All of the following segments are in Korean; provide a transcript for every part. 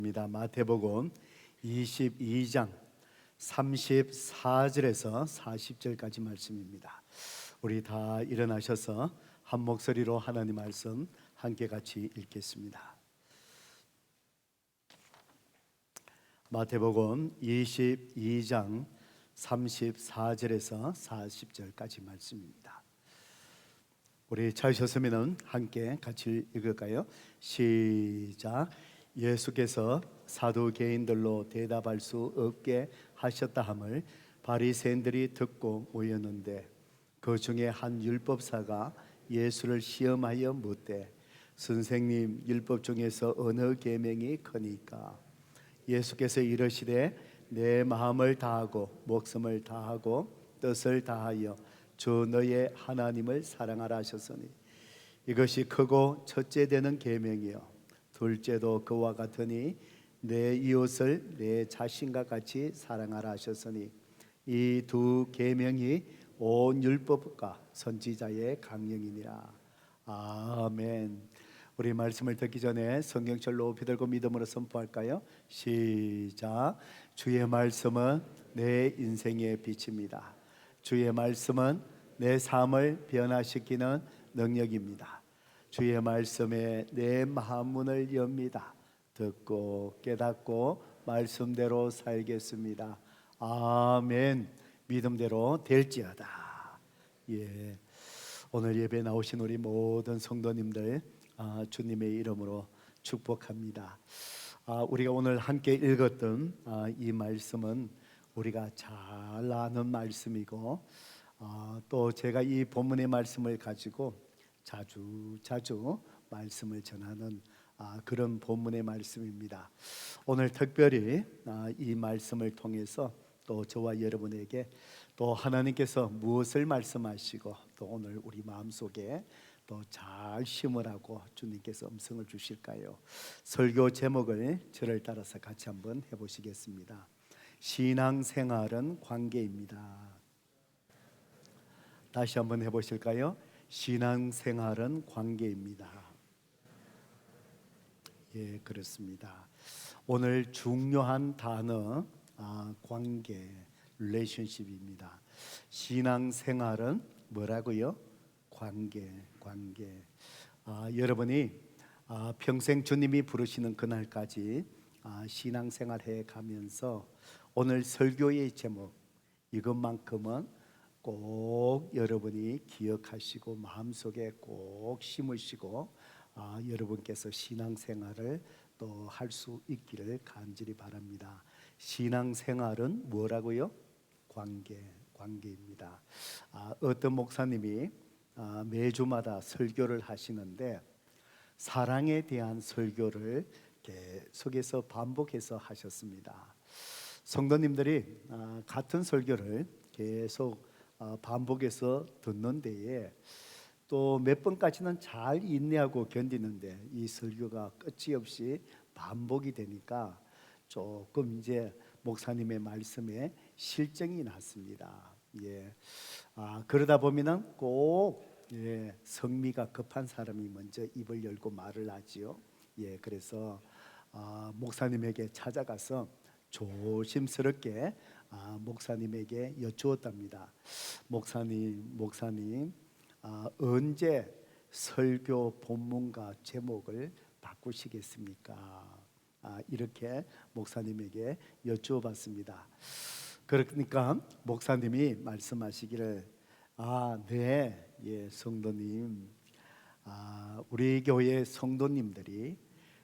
마태복음 22장 34절에서 40절까지 말씀입니다. 우리 다 일어나셔서 한 목소리로 하나님 말씀 함께 같이 읽겠습니다. 마태복음 22장 34절에서 40절까지 말씀입니다. 우리 찾으셨으면 함께 같이 읽을까요? 시작. 예수께서 사두개인들로 대답할 수 없게 하셨다 함을 바리새인들이 듣고 모였는데 그 중에 한 율법사가 예수를 시험하여 묻되 선생님, 율법 중에서 어느 계명이 크니까? 예수께서 이르시되 내 마음을 다하고 목숨을 다하고 뜻을 다하여 주 너의 하나님을 사랑하라 하셨으니 이것이 크고 첫째 되는 계명이요 둘째도 그와 같으니 내 이웃을 내 자신과 같이 사랑하라 하셨으니 이 두 계명이 온 율법과 선지자의 강령이니라. 아멘. 우리 말씀을 듣기 전에 성경절 높이 들고 믿음으로 선포할까요? 시작. 주의 말씀은 내 인생의 빛입니다. 주의 말씀은 내 삶을 변화시키는 능력입니다. 주의 말씀에 내 마음문을 엽니다. 듣고 깨닫고 말씀대로 살겠습니다. 아멘. 믿음대로 될지어다. 예. 오늘 예배 나오신 우리 모든 성도님들 주님의 이름으로 축복합니다. 우리가 오늘 함께 읽었던 이 말씀은 우리가 잘 아는 말씀이고 또 제가 이 본문의 말씀을 가지고 자주 말씀을 전하는 그런 본문의 말씀입니다. 오늘 특별히 이 말씀을 통해서 또 저와 여러분에게 또 하나님께서 무엇을 말씀하시고 또 오늘 우리 마음속에 또 잘 심으라고 주님께서 음성을 주실까요? 설교 제목을 저를 따라서 같이 한번 해보시겠습니다. 신앙생활은 관계입니다. 다시 한번 해보실까요? 신앙생활은 관계입니다. 예, 그렇습니다. 오늘 중요한 단어 관계, relationship입니다. 신앙생활은 뭐라고요? 관계. 여러분이 평생 주님이 부르시는 그날까지 신앙생활해 가면서 오늘 설교의 제목 이것만큼은 꼭 여러분이 기억하시고 마음속에 꼭 심으시고 여러분께서 신앙생활을 또 할 수 있기를 간절히 바랍니다. 신앙생활은 뭐라고요? 관계입니다. 어떤 목사님이 매주마다 설교를 하시는데 사랑에 대한 설교를 계속해서 반복해서 하셨습니다. 성도님들이 같은 설교를 계속 반복해서 듣는 데에 또 몇 번까지는 잘 인내하고 견디는데 이 설교가 끝이 없이 반복이 되니까 조금 이제 목사님의 말씀에 실정이 났습니다. 예. 그러다 보면은 꼭 성미가 급한 사람이 먼저 입을 열고 말을 하지요. 예, 그래서 목사님에게 찾아가서 조심스럽게 목사님에게 여쭈었답니다. 목사님, 언제 설교 본문과 제목을 바꾸시겠습니까? 이렇게 목사님에게 여쭈어봤습니다. 그러니까 목사님이 말씀하시기를 네, 예, 성도님, 우리 교회 성도님들이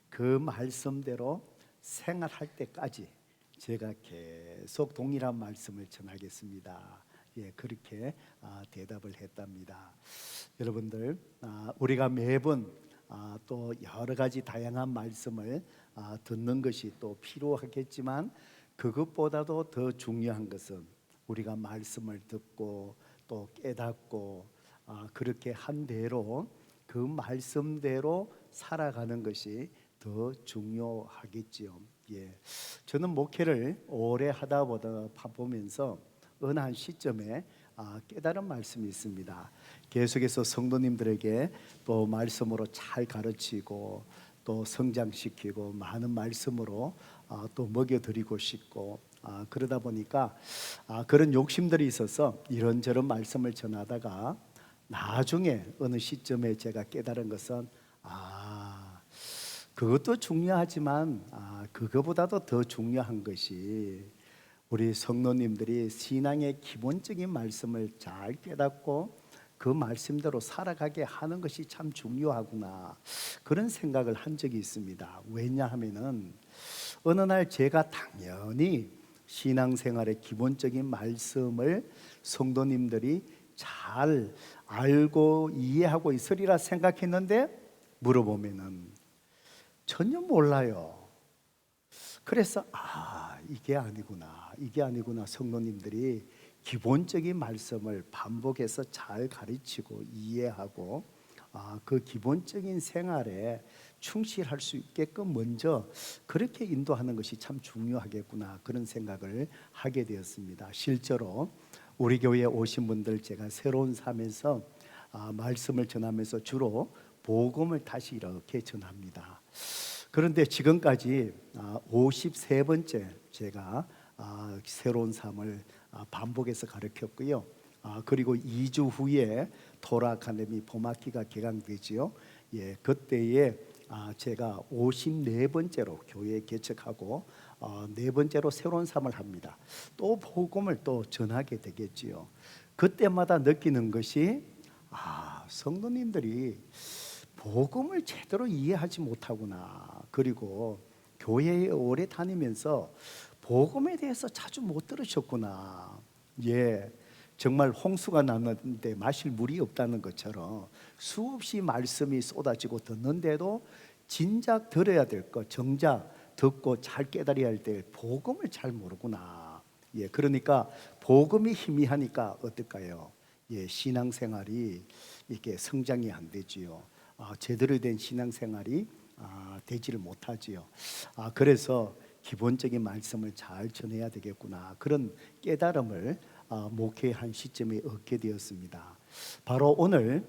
그 말씀대로 생활할 때까지 제가 계속 동일한 말씀을 전하겠습니다. 예, 그렇게 대답을 했답니다. 여러분들, 우리가 매번 또 여러 가지 다양한 말씀을 듣는 것이 또 필요하겠지만 그것보다도 더 중요한 것은 우리가 말씀을 듣고 또 깨닫고 그렇게 한 대로 그 말씀대로 살아가는 것이 더 중요하겠지요. 예, 저는 목회를 오래 하다 보면서 어느 한 시점에 깨달은 말씀이 있습니다. 계속해서 성도님들에게 또 말씀으로 잘 가르치고 또 성장시키고 많은 말씀으로 또 먹여드리고 싶고 그러다 보니까 그런 욕심들이 있어서 이런저런 말씀을 전하다가 나중에 어느 시점에 제가 깨달은 것은 그것도 중요하지만 그거보다도 더 중요한 것이 우리 성도님들이 신앙의 기본적인 말씀을 잘 깨닫고 그 말씀대로 살아가게 하는 것이 참 중요하구나, 그런 생각을 한 적이 있습니다. 왜냐하면은 어느 날 제가 당연히 신앙생활의 기본적인 말씀을 성도님들이 잘 알고 이해하고 있으리라 생각했는데 물어보면은 전혀 몰라요. 그래서 이게 아니구나. 성도님들이 기본적인 말씀을 반복해서 잘 가르치고 이해하고 그 기본적인 생활에 충실할 수 있게끔 먼저 그렇게 인도하는 것이 참 중요하겠구나, 그런 생각을 하게 되었습니다. 실제로 우리 교회에 오신 분들 제가 새로운 삶에서 말씀을 전하면서 주로 복음을 다시 이렇게 전합니다. 그런데 지금까지 53번째 제가 새로운 삶을 반복해서 가르쳤고요. 그리고 2주 후에 토라 아카데미 봄학기가 개강되지요. 그때에 제가 54번째로 교회 개척하고 네 번째로 새로운 삶을 합니다. 또 복음을 또 전하게 되겠지요. 그때마다 느끼는 것이 성도님들이 복음을 제대로 이해하지 못하구나. 그리고 교회에 오래 다니면서 복음에 대해서 자주 못 들으셨구나. 정말 홍수가 났는데 마실 물이 없다는 것처럼 수없이 말씀이 쏟아지고 듣는데도 진작 들어야 될 것, 정작 듣고 잘 깨달아야 할 때 복음을 잘 모르구나. 그러니까 복음이 희미하니까 어떨까요? 신앙생활이 이렇게 성장이 안 되지요. 제대로 된 신앙생활이 되지를 못하지요. 그래서 기본적인 말씀을 잘 전해야 되겠구나, 그런 깨달음을 목회한 시점에 얻게 되었습니다. 바로 오늘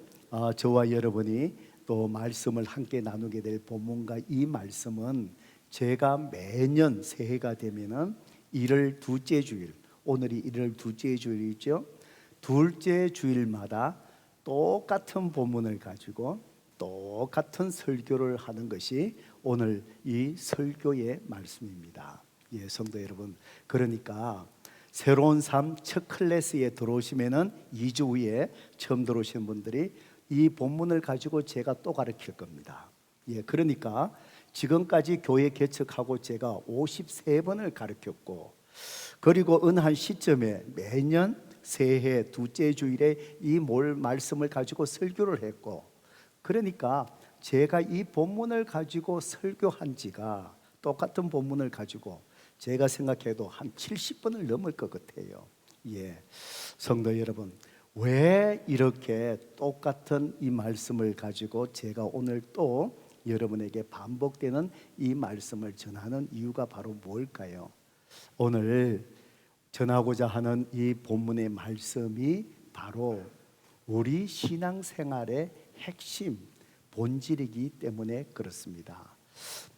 저와 여러분이 또 말씀을 함께 나누게 될 본문과 이 말씀은 제가 매년 새해가 되면은 1월 둘째 주일, 오늘이 1월 둘째 주일이죠. 둘째 주일마다 똑같은 본문을 가지고 똑같은 설교를 하는 것이 오늘 이 설교의 말씀입니다. 성도 여러분, 그러니까 새로운 삶 첫 클래스에 들어오시면은 2주 후에 처음 들어오신 분들이 이 본문을 가지고 제가 또 가르칠 겁니다. 그러니까 지금까지 교회 개척하고 제가 53번을 가르쳤고, 그리고 어느 한 시점에 매년 새해 둘째 주일에 이 말씀을 가지고 설교를 했고, 그러니까 제가 이 본문을 가지고 설교한 지가 똑같은 본문을 가지고 제가 생각해도 한 70번을 넘을 것 같아요. 성도 여러분, 왜 이렇게 똑같은 이 말씀을 가지고 제가 오늘 또 여러분에게 반복되는 이 말씀을 전하는 이유가 바로 뭘까요? 오늘 전하고자 하는 이 본문의 말씀이 바로 우리 신앙생활의 핵심, 본질이기 때문에 그렇습니다.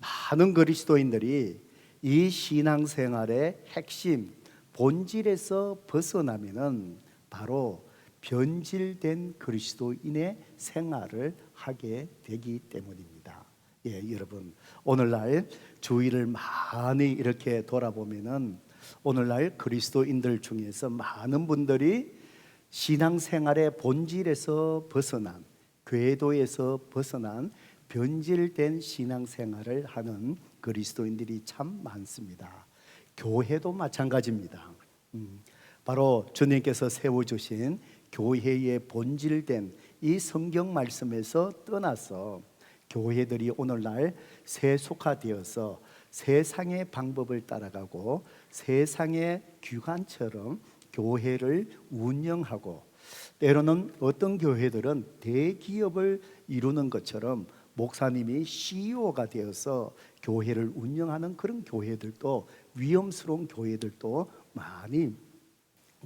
많은 그리스도인들이 이 신앙생활의 핵심, 본질에서 벗어나면은 바로 변질된 그리스도인의 생활을 하게 되기 때문입니다. 여러분, 오늘날 주위를 많이 이렇게 돌아보면은 오늘날 그리스도인들 중에서 많은 분들이 신앙생활의 본질에서 벗어난, 궤도에서 벗어난 변질된 신앙생활을 하는 그리스도인들이 참 많습니다. 교회도 마찬가지입니다. 바로 주님께서 세워주신 교회의 본질된 이 성경 말씀에서 떠나서 교회들이 오늘날 세속화되어서 세상의 방법을 따라가고 세상의 규관처럼 교회를 운영하고, 때로는 어떤 교회들은 대기업을 이루는 것처럼 목사님이 CEO가 되어서 교회를 운영하는 그런 교회들도, 위험스러운 교회들도 많이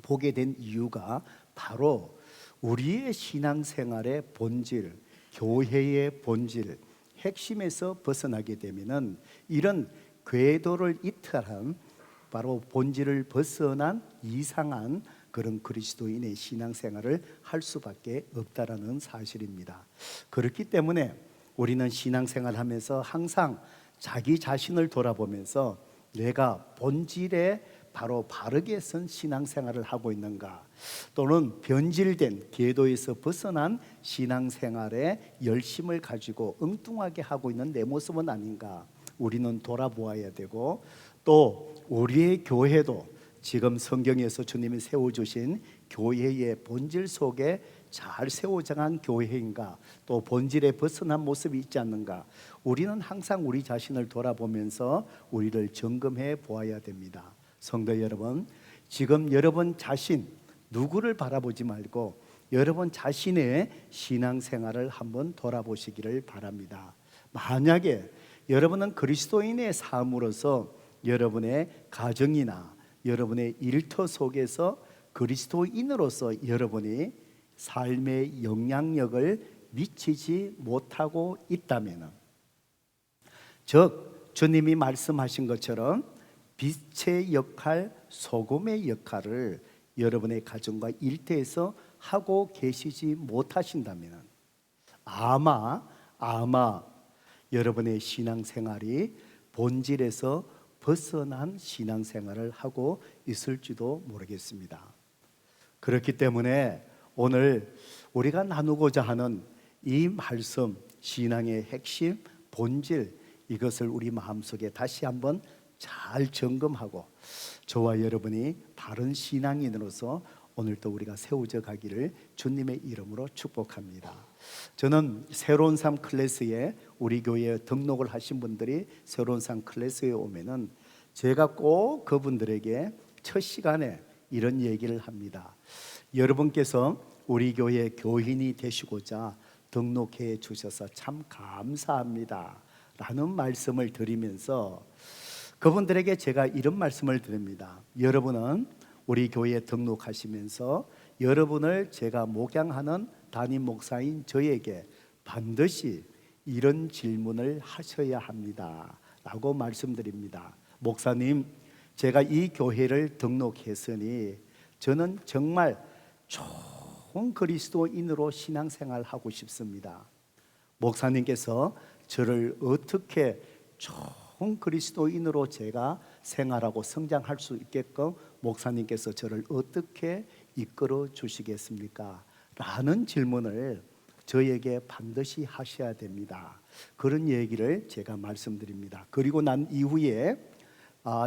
보게 된 이유가 바로 우리의 신앙생활의 본질, 교회의 본질, 핵심에서 벗어나게 되면은 이런 궤도를 이탈한 바로 본질을 벗어난 이상한 그런 그리스도인의 신앙생활을 할 수밖에 없다라는 사실입니다. 그렇기 때문에 우리는 신앙생활하면서 항상 자기 자신을 돌아보면서 내가 본질에 바로 바르게 선 신앙생활을 하고 있는가, 또는 변질된 궤도에서 벗어난 신앙생활에 열심을 가지고 엉뚱하게 하고 있는 내 모습은 아닌가, 우리는 돌아보아야 되고, 또 우리의 교회도 지금 성경에서 주님이 세워주신 교회의 본질 속에 잘 세워져간 교회인가, 또 본질에 벗어난 모습이 있지 않는가, 우리는 항상 우리 자신을 돌아보면서 우리를 점검해 보아야 됩니다. 성도 여러분, 지금 여러분 자신 누구를 바라보지 말고 여러분 자신의 신앙생활을 한번 돌아보시기를 바랍니다. 만약에 여러분은 그리스도인의 삶으로서 여러분의 가정이나 여러분의 일터 속에서 그리스도인으로서 여러분이 삶의 영향력을 미치지 못하고 있다면, 즉 주님이 말씀하신 것처럼 빛의 역할, 소금의 역할을 여러분의 가정과 일터에서 하고 계시지 못하신다면 아마 여러분의 신앙생활이 본질에서 벗어난 신앙생활을 하고 있을지도 모르겠습니다. 그렇기 때문에 오늘 우리가 나누고자 하는 이 말씀, 신앙의 핵심, 본질, 이것을 우리 마음속에 다시 한번 잘 점검하고 저와 여러분이 바른 신앙인으로서 오늘도 우리가 세워져 가기를 주님의 이름으로 축복합니다. 저는 새로운 삶 클래스에 우리 교회에 등록을 하신 분들이 새로운 삶 클래스에 오면은 제가 꼭 그분들에게 첫 시간에 이런 얘기를 합니다. 여러분께서 우리 교회 교인이 되시고자 등록해 주셔서 참 감사합니다 라는 말씀을 드리면서 그분들에게 제가 이런 말씀을 드립니다. 여러분은 우리 교회에 등록하시면서 여러분을 제가 목양하는 담임 목사인 저에게 반드시 이런 질문을 하셔야 합니다 라고 말씀드립니다. 목사님, 제가 이 교회를 등록했으니 저는 정말 좋은 그리스도인으로 신앙생활하고 싶습니다. 목사님께서 저를 어떻게 좋은 그리스도인으로 제가 생활하고 성장할 수 있게끔 목사님께서 저를 어떻게 이끌어 주시겠습니까? 라는 질문을 저에게 반드시 하셔야 됩니다. 그런 얘기를 제가 말씀드립니다. 그리고 난 이후에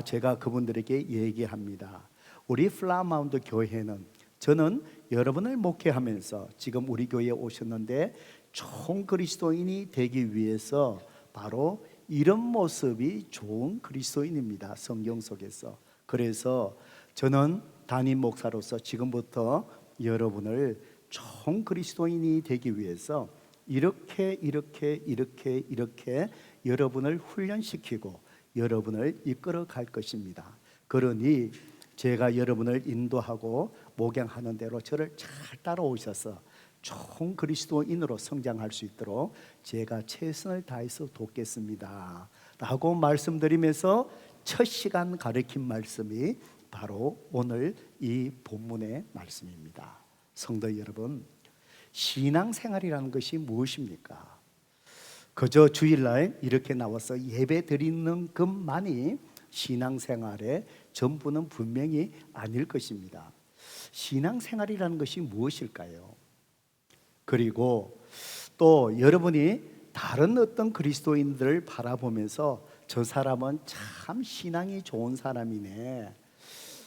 제가 그분들에게 얘기합니다. 우리 플라마운드 교회는, 저는 여러분을 목회하면서 지금 우리 교회에 오셨는데 좋은 그리스도인이 되기 위해서 바로 이런 모습이 좋은 그리스도인입니다. 성경 속에서. 그래서 저는 담임 목사로서 지금부터 여러분을 좋은 그리스도인이 되기 위해서 이렇게 여러분을 훈련시키고 여러분을 이끌어 갈 것입니다. 그러니 제가 여러분을 인도하고 목양하는 대로 저를 잘 따라오셔서 좋은 그리스도인으로 성장할 수 있도록 제가 최선을 다해서 돕겠습니다 라고 말씀드리면서 첫 시간 가르친 말씀이 바로 오늘 이 본문의 말씀입니다. 성도 여러분, 신앙생활이라는 것이 무엇입니까? 그저 주일날 이렇게 나와서 예배 드리는 것만이 신앙생활의 전부는 분명히 아닐 것입니다. 신앙생활이라는 것이 무엇일까요? 그리고 또 여러분이 다른 어떤 그리스도인들을 바라보면서 저 사람은 참 신앙이 좋은 사람이네,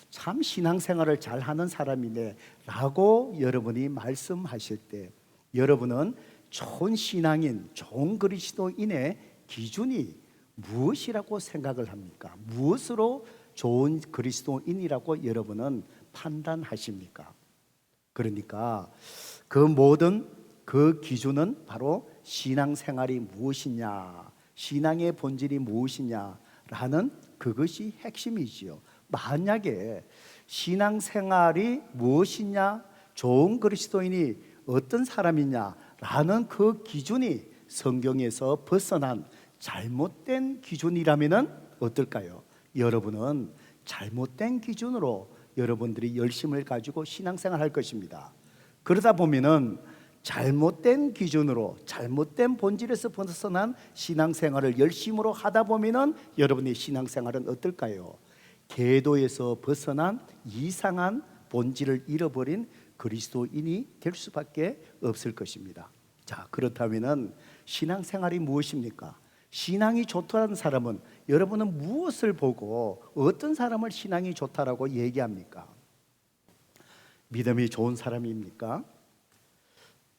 참 신앙생활을 잘하는 사람이네 라고 여러분이 말씀하실 때 여러분은 좋은 신앙인, 좋은 그리스도인의 기준이 무엇이라고 생각을 합니까? 무엇으로 좋은 그리스도인이라고 여러분은 판단하십니까? 그러니까 그 모든 그 기준은 바로 신앙생활이 무엇이냐, 신앙의 본질이 무엇이냐라는 그것이 핵심이지요. 만약에 신앙생활이 무엇이냐, 좋은 그리스도인이 어떤 사람이냐라는 그 기준이 성경에서 벗어난 잘못된 기준이라면은 어떨까요? 여러분은 잘못된 기준으로 여러분들이 열심을 가지고 신앙생활 할 것입니다. 그러다 보면은 잘못된 기준으로 잘못된 본질에서 벗어난 신앙생활을 열심으로 하다 보면은 여러분의 신앙생활은 어떨까요? 계도에서 벗어난 이상한 본질을 잃어버린 그리스도인이 될 수밖에 없을 것입니다. 자, 그렇다면은 신앙생활이 무엇입니까? 신앙이 좋다는 사람은 여러분은 무엇을 보고 어떤 사람을 신앙이 좋다라고 얘기합니까? 믿음이 좋은 사람입니까?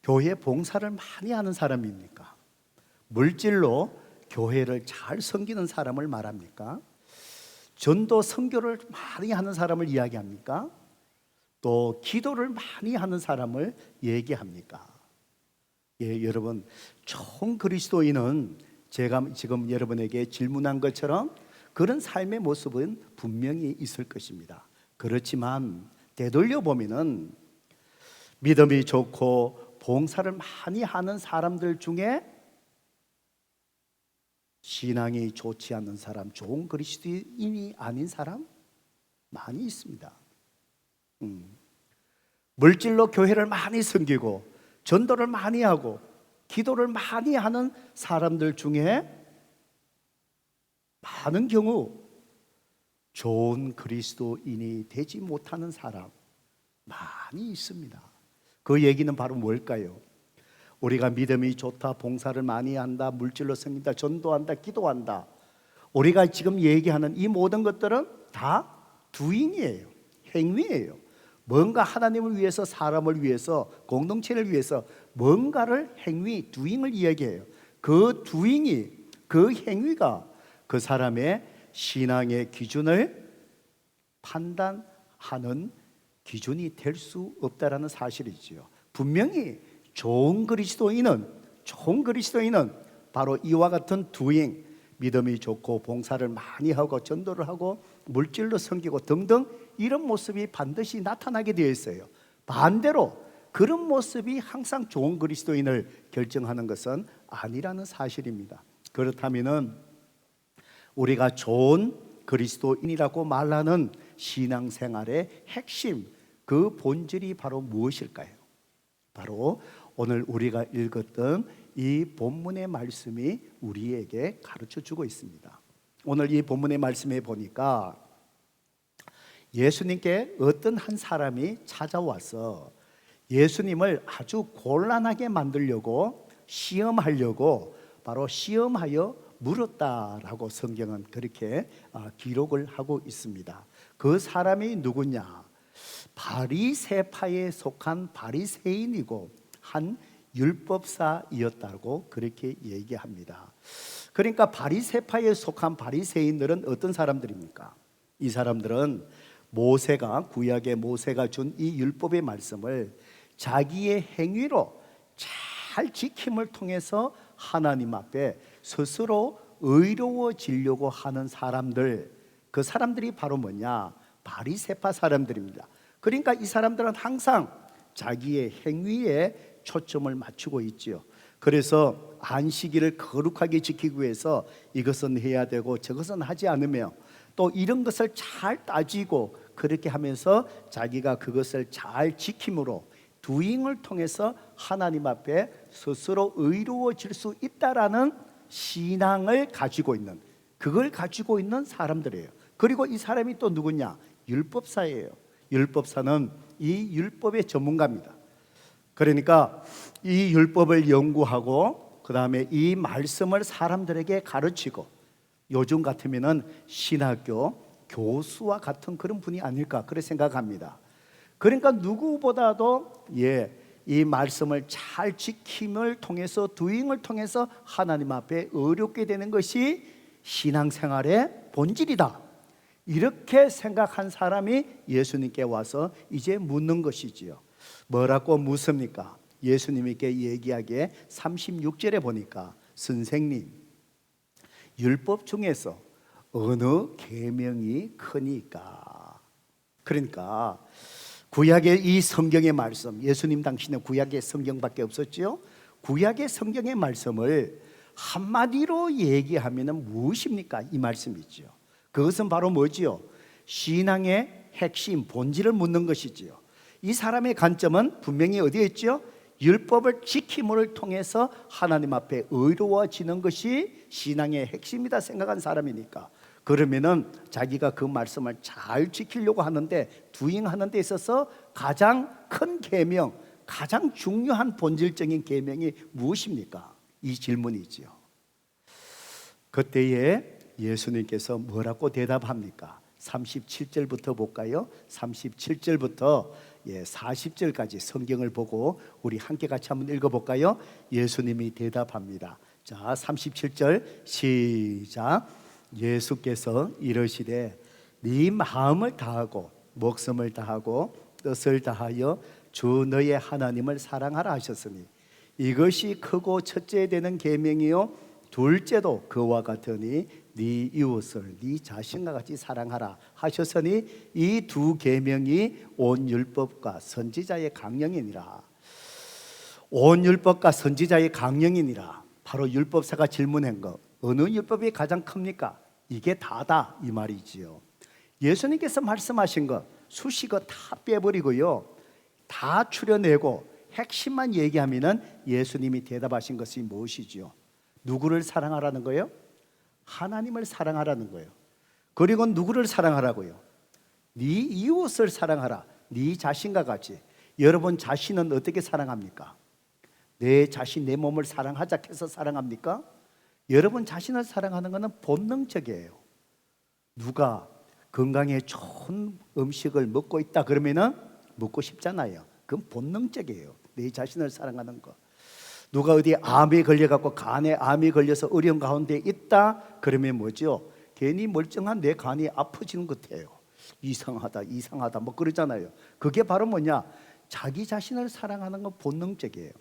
교회 봉사를 많이 하는 사람입니까? 물질로 교회를 잘 섬기는 사람을 말합니까? 전도 선교를 많이 하는 사람을 이야기합니까? 또 기도를 많이 하는 사람을 얘기합니까? 예, 여러분, 좋은 그리스도인은 제가 지금 여러분에게 질문한 것처럼 그런 삶의 모습은 분명히 있을 것입니다. 그렇지만 되돌려 보면은 믿음이 좋고 봉사를 많이 하는 사람들 중에 신앙이 좋지 않은 사람, 좋은 그리스도인이 아닌 사람 많이 있습니다. 물질로 교회를 많이 섬기고 전도를 많이 하고 기도를 많이 하는 사람들 중에 많은 경우 좋은 그리스도인이 되지 못하는 사람 많이 있습니다. 그 얘기는 바로 뭘까요? 우리가 믿음이 좋다, 봉사를 많이 한다, 물질로 섬긴다, 전도한다, 기도한다, 우리가 지금 얘기하는 이 모든 것들은 다 doing이에요. 행위예요. 뭔가 하나님을 위해서, 사람을 위해서, 공동체를 위해서 뭔가를 행위, doing을 이야기해요. 그 doing이, 그 행위가 그 사람의 신앙의 기준을 판단하는 기준이 될 수 없다라는 사실이지요. 분명히 좋은 그리스도인은 바로 이와 같은 doing, 믿음이 좋고 봉사를 많이 하고 전도를 하고 물질로 섬기고 등등 이런 모습이 반드시 나타나게 되어 있어요. 반대로 그런 모습이 항상 좋은 그리스도인을 결정하는 것은 아니라는 사실입니다. 그렇다면은 우리가 좋은 그리스도인이라고 말하는 신앙생활의 핵심, 그 본질이 바로 무엇일까요? 바로 오늘 우리가 읽었던 이 본문의 말씀이 우리에게 가르쳐주고 있습니다. 오늘 이 본문의 말씀에 보니까 예수님께 어떤 한 사람이 찾아와서 예수님을 아주 곤란하게 만들려고 시험하려고 바로 시험하여 물었다라고 성경은 그렇게 기록을 하고 있습니다. 그 사람이 누구냐? 바리새파에 속한 바리새인이고 한 율법사이었다고 그렇게 얘기합니다. 그러니까 바리새파에 속한 바리새인들은 어떤 사람들입니까? 이 사람들은 구약의 모세가 준 이 율법의 말씀을 자기의 행위로 잘 지킴을 통해서 하나님 앞에 스스로 의로워지려고 하는 사람들, 그 사람들이 바로 뭐냐? 바리새파 사람들입니다. 그러니까 이 사람들은 항상 자기의 행위에 초점을 맞추고 있지요. 그래서 안식일을 거룩하게 지키기 위해서 이것은 해야 되고 저것은 하지 않으며 또 이런 것을 잘 따지고 그렇게 하면서 자기가 그것을 잘 지킴으로 doing을 통해서 하나님 앞에 스스로 의로워질 수 있다라는 신앙을 가지고 있는, 그걸 가지고 있는 사람들이에요. 그리고 이 사람이 또 누구냐? 율법사예요. 율법사는 이 율법의 전문가입니다. 그러니까 이 율법을 연구하고 그 다음에 이 말씀을 사람들에게 가르치고, 요즘 같으면은 신학교 교수와 같은 그런 분이 아닐까 그렇게 생각합니다. 그러니까 누구보다도 이 말씀을 잘 지킴을 통해서 doing을 통해서 하나님 앞에 의롭게 되는 것이 신앙생활의 본질이다, 이렇게 생각한 사람이 예수님께 와서 이제 묻는 것이지요. 뭐라고 묻습니까? 예수님께 얘기하기에 36절에 보니까 선생님, 율법 중에서 어느 계명이 크니까? 그러니까 구약의 이 성경의 말씀, 예수님 당시는 구약의 성경밖에 없었지요. 구약의 성경의 말씀을 한마디로 얘기하면 무엇입니까? 이 말씀이죠. 그것은 바로 뭐지요? 신앙의 핵심, 본질을 묻는 것이지요. 이 사람의 관점은 분명히 어디에 있죠? 율법을 지킴을 통해서 하나님 앞에 의로워지는 것이 신앙의 핵심이다 생각한 사람이니까, 그러면은 자기가 그 말씀을 잘 지키려고 하는데, 두잉하는 데 있어서 가장 큰 계명, 가장 중요한 본질적인 계명이 무엇입니까? 이 질문이지요. 그때에 예수님께서 뭐라고 대답합니까? 37절부터 볼까요? 37절부터 40절까지 성경을 보고 우리 함께 같이 한번 읽어볼까요? 예수님이 대답합니다. 자, 37절 시작. 예수께서 이르시되 네 마음을 다하고 목숨을 다하고 뜻을 다하여 주 너의 하나님을 사랑하라 하셨으니 이것이 크고 첫째 되는 계명이요 둘째도 그와 같으니 네 이웃을 네 자신과 같이 사랑하라 하셨으니 이 두 계명이 온 율법과 선지자의 강령이니라. 온 율법과 선지자의 강령이니라. 바로 율법사가 질문한 것, 어느 율법이 가장 큽니까? 이게 다다 이 말이지요. 예수님께서 말씀하신 것 수식어 다 빼버리고요, 다 추려내고 핵심만 얘기하면은 예수님이 대답하신 것이 무엇이지요? 누구를 사랑하라는 거예요? 하나님을 사랑하라는 거예요. 그리고 누구를 사랑하라고요? 네 이웃을 사랑하라. 네 자신과 같이. 여러분 자신은 어떻게 사랑합니까? 내 자신, 내 몸을 사랑하자 해서 사랑합니까? 여러분 자신을 사랑하는 것은 본능적이에요. 누가 건강에 좋은 음식을 먹고 있다 그러면은 먹고 싶잖아요. 그건 본능적이에요. 내 자신을 사랑하는 것. 누가 어디 암에 걸려갖고 간에 암이 걸려서 어려운 가운데 있다 그러면 뭐죠? 괜히 멀쩡한 내 간이 아파지는 것 같아요. 이상하다 뭐 그러잖아요. 그게 바로 뭐냐? 자기 자신을 사랑하는 건 본능적이에요.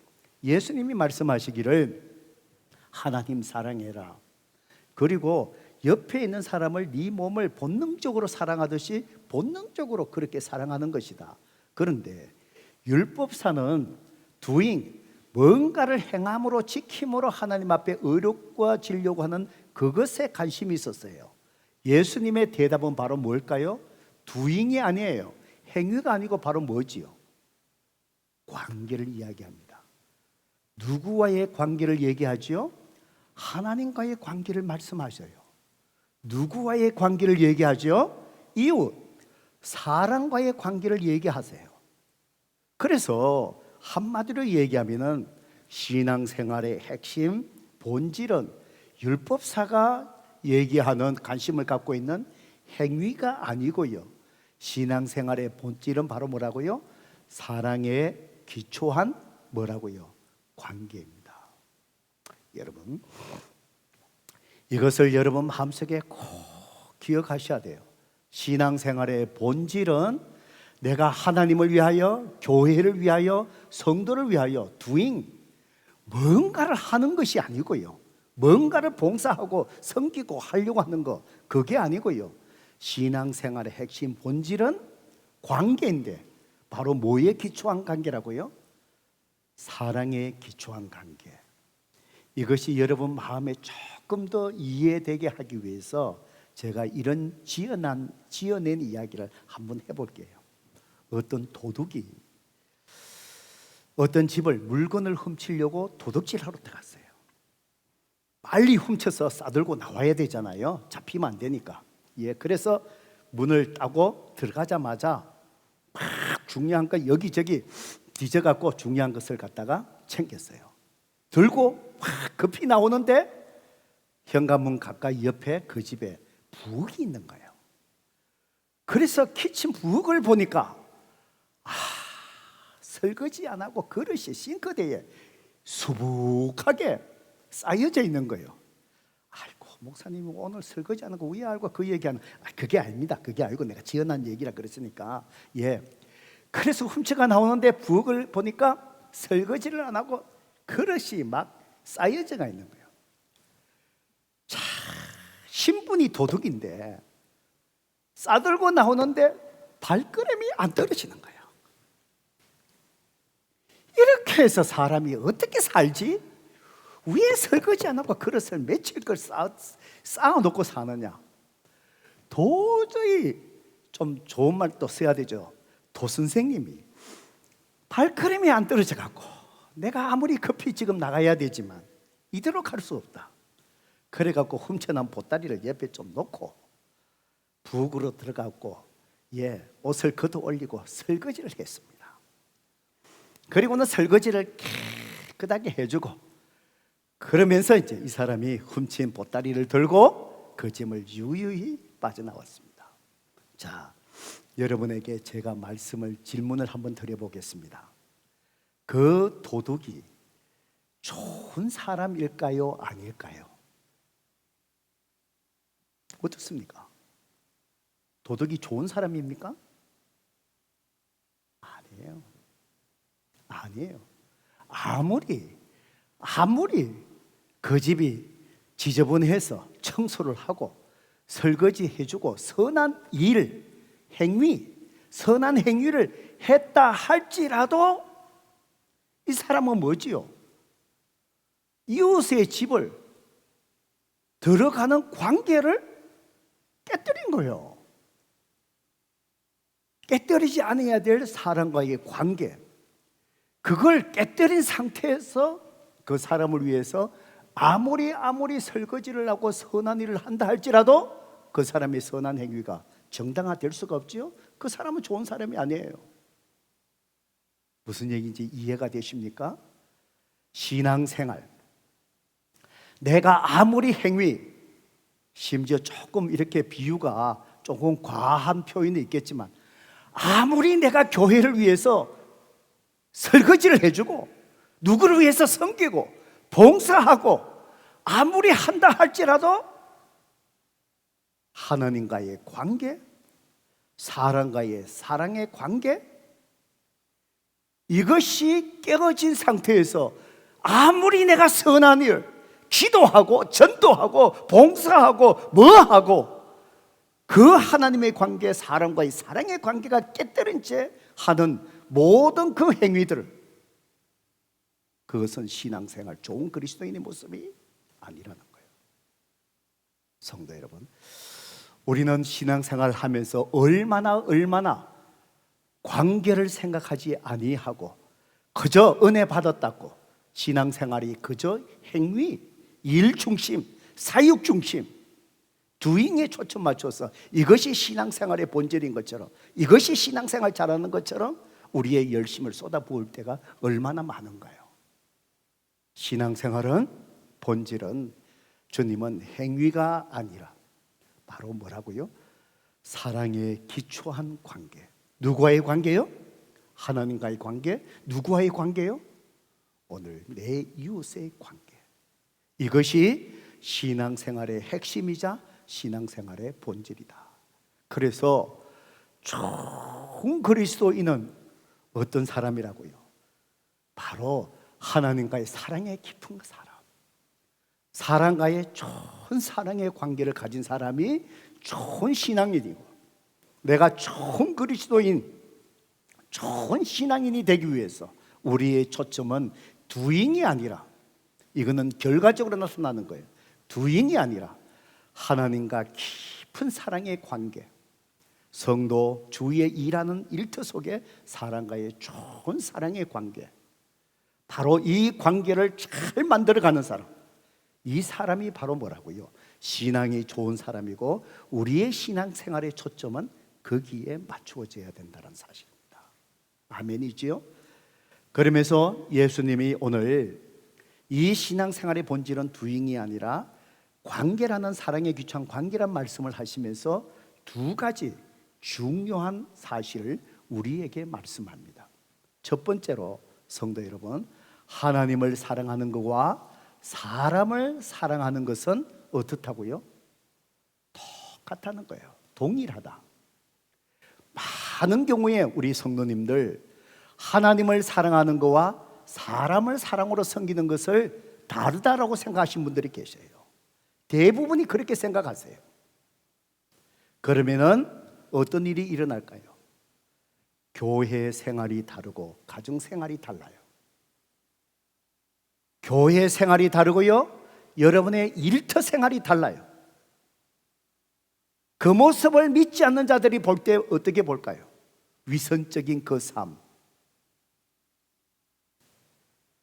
예수님이 말씀하시기를 하나님 사랑해라. 그리고 옆에 있는 사람을 네 몸을 본능적으로 사랑하듯이 본능적으로 그렇게 사랑하는 것이다. 그런데 율법사는 doing, 뭔가를 행함으로 지킴으로 하나님 앞에 의롭워지려고 하는 그것에 관심이 있었어요. 예수님의 대답은 바로 뭘까요? doing이 아니에요. 행위가 아니고 바로 뭐지요? 관계를 이야기합니다. 누구와의 관계를 얘기하지요? 하나님과의 관계를 말씀하셔요. 누구와의 관계를 얘기하죠? 이웃, 사랑과의 관계를 얘기하세요. 그래서 한마디로 얘기하면은 신앙생활의 핵심, 본질은 율법사가 얘기하는 관심을 갖고 있는 행위가 아니고요, 신앙생활의 본질은 바로 뭐라고요? 사랑에 기초한 뭐라고요? 관계입니다. 여러분, 이것을 여러분 마음속에 꼭 기억하셔야 돼요. 신앙생활의 본질은 내가 하나님을 위하여, 교회를 위하여, 성도를 위하여 doing, 뭔가를 하는 것이 아니고요, 뭔가를 봉사하고 섬기고 하려고 하는 것, 그게 아니고요, 신앙생활의 핵심 본질은 관계인데 바로 뭐에 기초한 관계라고요? 사랑에 기초한 관계. 이것이 여러분 마음에 조금 더 이해되게 하기 위해서 제가 이런 지어낸 이야기를 한번 해볼게요. 어떤 도둑이 어떤 집을 물건을 훔치려고 도둑질하러 들어갔어요. 빨리 훔쳐서 싸들고 나와야 되잖아요. 잡히면 안 되니까. 그래서 문을 따고 들어가자마자 막 중요한 거 여기저기 뒤져갖고 중요한 것을 갖다가 챙겼어요. 들고 막 급히 나오는데 현관문 가까이 옆에 그 집에 부엌이 있는 거예요. 그래서 키친 부엌을 보니까 설거지 안 하고 그릇이 싱크대에 수북하게 쌓여져 있는 거예요. 아이고, 목사님이 오늘 설거지 안 하고 왜 알고 그 얘기하는? 그게 아닙니다. 그게 알고 내가 지어난 얘기라 그랬으니까. 그래서 훔쳐가 나오는데 부엌을 보니까 설거지를 안 하고 그릇이 막 쌓여져가 있는 거예요. 자, 신분이 도둑인데 싸들고 나오는데 발걸음이 안 떨어지는 거예요. 이렇게 해서 사람이 어떻게 살지? 위에 설거지 안 하고 그릇을 며칠 걸 쌓아놓고 사느냐? 도저히 좀 좋은 말 또 써야 되죠. 도선생님이 발걸음이 안 떨어져 갖고 내가 아무리 급히 지금 나가야 되지만 이대로 갈 수 없다. 그래 갖고 훔쳐난 보따리를 옆에 좀 놓고 북으로 들어갔고 옷을 걷어 올리고 설거지를 했습니다. 그리고는 설거지를 깨끗하게 해주고 그러면서 이제 이 사람이 훔친 보따리를 들고 그 짐을 유유히 빠져나왔습니다. 자, 여러분에게 제가 질문을 한번 드려보겠습니다. 그 도둑이 좋은 사람일까요? 아닐까요? 어떻습니까? 도둑이 좋은 사람입니까? 아니에요. 아니에요. 아무리 그 집이 지저분해서 청소를 하고 설거지 해주고 선한 행위를 했다 할지라도 이 사람은 뭐지요? 이웃의 집을 들어가는 관계를 깨뜨린 거예요. 깨뜨리지 않아야 될 사람과의 관계, 그걸 깨뜨린 상태에서 그 사람을 위해서 아무리 설거지를 하고 선한 일을 한다 할지라도 그 사람의 선한 행위가 정당화될 수가 없지요. 그 사람은 좋은 사람이 아니에요. 무슨 얘기인지 이해가 되십니까? 신앙생활, 내가 아무리 심지어 조금 이렇게 비유가 조금 과한 표현이 있겠지만 아무리 내가 교회를 위해서 설거지를 해주고 누구를 위해서 섬기고 봉사하고 아무리 한다 할지라도 하나님과의 관계, 사람과의 사랑의 관계, 이것이 깨어진 상태에서 아무리 내가 선한 일, 기도하고 전도하고 봉사하고 뭐하고 그 하나님의 관계, 사람과의 사랑의 관계가 깨뜨린 채 하는 모든 그 행위들을, 그것은 신앙생활, 좋은 그리스도인의 모습이 아니라는 거예요. 성도 여러분, 우리는 신앙생활을 하면서 얼마나 관계를 생각하지 아니하고 그저 은혜 받았다고 신앙생활이 그저 행위, 일 중심, 사육 중심, doing에 초점 맞춰서 이것이 신앙생활의 본질인 것처럼, 이것이 신앙생활 잘하는 것처럼 우리의 열심을 쏟아부을 때가 얼마나 많은가요? 신앙생활은, 본질은, 주님은 행위가 아니라 바로 뭐라고요? 사랑에 기초한 관계. 누구와의 관계요? 하나님과의 관계. 누구와의 관계요? 오늘 내 이웃의 관계. 이것이 신앙생활의 핵심이자 신앙생활의 본질이다. 그래서 좋은 그리스도인은 어떤 사람이라고요? 바로 하나님과의 사랑에 깊은 사람, 사랑과의 좋은 사랑의 관계를 가진 사람이 좋은 신앙인이고, 내가 좋은 그리스도인, 좋은 신앙인이 되기 위해서 우리의 초점은 doing이 아니라, 이거는 결과적으로 나타나는 거예요. doing이 아니라 하나님과 깊은 사랑의 관계, 성도 주위에 일하는 일터 속에 사람과의 좋은 사랑의 관계, 바로 이 관계를 잘 만들어가는 사람, 이 사람이 바로 뭐라고요? 신앙이 좋은 사람이고 우리의 신앙생활의 초점은 거기에 맞추어져야 된다는 사실입니다. 아멘이지요? 그러면서 예수님이 오늘 이 신앙생활의 본질은 doing이 아니라 관계라는, 사랑의 귀한 관계란 말씀을 하시면서 두 가지 중요한 사실을 우리에게 말씀합니다. 첫 번째로 성도 여러분, 하나님을 사랑하는 것과 사람을 사랑하는 것은 어떻다고요? 똑같다는 거예요. 동일하다. 많은 경우에 우리 성도님들 하나님을 사랑하는 것과 사람을 사랑으로 섬기는 것을 다르다라고 생각하시는 분들이 계세요. 대부분이 그렇게 생각하세요. 그러면은 어떤 일이 일어날까요? 교회 생활이 다르고 가정 생활이 달라요. 교회 생활이 다르고요, 여러분의 일터 생활이 달라요. 그 모습을 믿지 않는 자들이 볼 때 어떻게 볼까요? 위선적인 그 삶.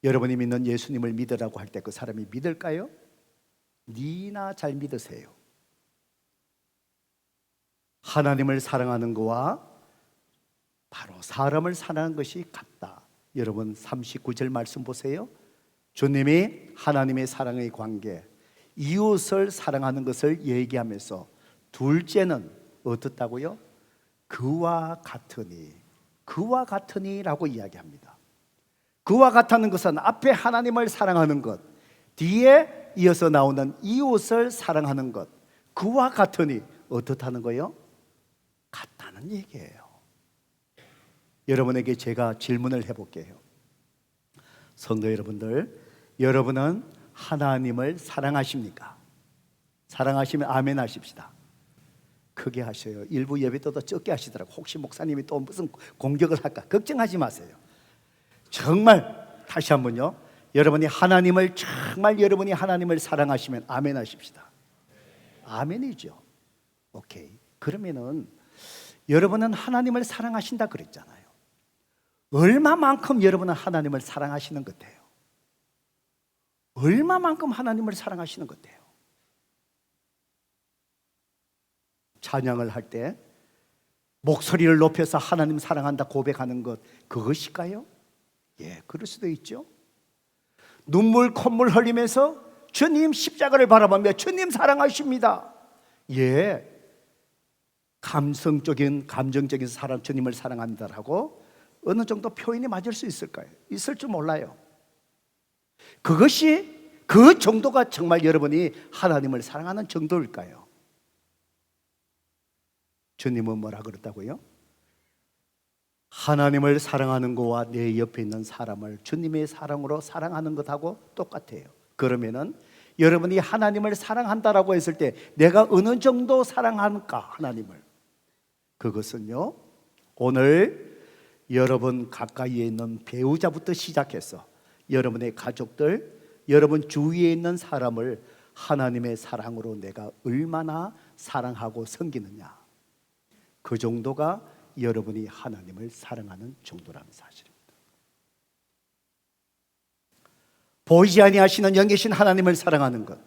여러분이 믿는 예수님을 믿으라고 할 때 그 사람이 믿을까요? 니나 잘 믿으세요. 하나님을 사랑하는 것과 바로 사람을 사랑하는 것이 같다. 여러분 39절 말씀 보세요. 주님이 하나님의 사랑의 관계, 이웃을 사랑하는 것을 얘기하면서 둘째는 어떻다고요? 그와 같으니, 그와 같으니라고 이야기합니다. 그와 같다는 것은 앞에 하나님을 사랑하는 것, 뒤에 이어서 나오는 이웃을 사랑하는 것, 그와 같으니 어떻다는 거예요? 같다는 얘기예요. 여러분에게 제가 질문을 해볼게요. 성도 여러분들, 여러분은 하나님을 사랑하십니까? 사랑하시면 아멘 하십시다. 크게 하셔요. 일부 예배 때도 적게 하시더라고. 혹시 목사님이 또 무슨 공격을 할까 걱정하지 마세요. 정말 다시 한번요, 여러분이 하나님을 사랑하시면 아멘 하십시다. 아멘이죠. 오케이. 그러면은 여러분은 하나님을 사랑하신다 그랬잖아요. 얼마만큼 여러분은 하나님을 사랑하시는 것 같아요? 얼마만큼 하나님을 사랑하시는 것 같아요? 찬양을 할 때 목소리를 높여서 하나님 사랑한다 고백하는 것, 그것일까요? 예, 그럴 수도 있죠. 눈물 콧물 흘리면서 주님 십자가를 바라보며 주님 사랑하십니다. 예, 감정적인 사람 주님을 사랑한다라고 어느 정도 표현이 맞을 수 있을까요? 있을 줄 몰라요. 그것이 그 정도가 정말 여러분이 하나님을 사랑하는 정도일까요? 주님은 뭐라 그랬다고요? 하나님을 사랑하는 것과 내 옆에 있는 사람을 주님의 사랑으로 사랑하는 것하고 똑같아요. 그러면은 여러분이 하나님을 사랑한다라고 했을 때 내가 어느 정도 사랑하는가 하나님을, 그것은요, 오늘 여러분 가까이에 있는 배우자부터 시작해서 여러분의 가족들, 여러분 주위에 있는 사람을 하나님의 사랑으로 내가 얼마나 사랑하고 섬기느냐, 그 정도가 여러분이 하나님을 사랑하는 정도라는 사실입니다. 보이지 아니하시는 영계신 하나님을 사랑하는 것,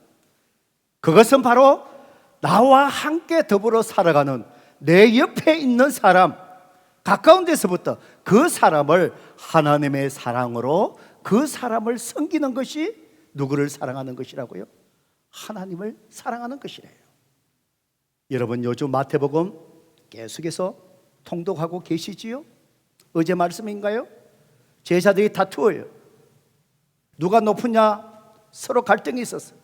그것은 바로 나와 함께 더불어 살아가는 내 옆에 있는 사람, 가까운 데서부터 그 사람을 하나님의 사랑으로 그 사람을 섬기는 것이 누구를 사랑하는 것이라고요? 하나님을 사랑하는 것이래요. 여러분 요즘 마태복음 계속해서 통독하고 계시지요? 어제 말씀인가요? 제자들이 다투어요. 누가 높으냐? 서로 갈등이 있었어요.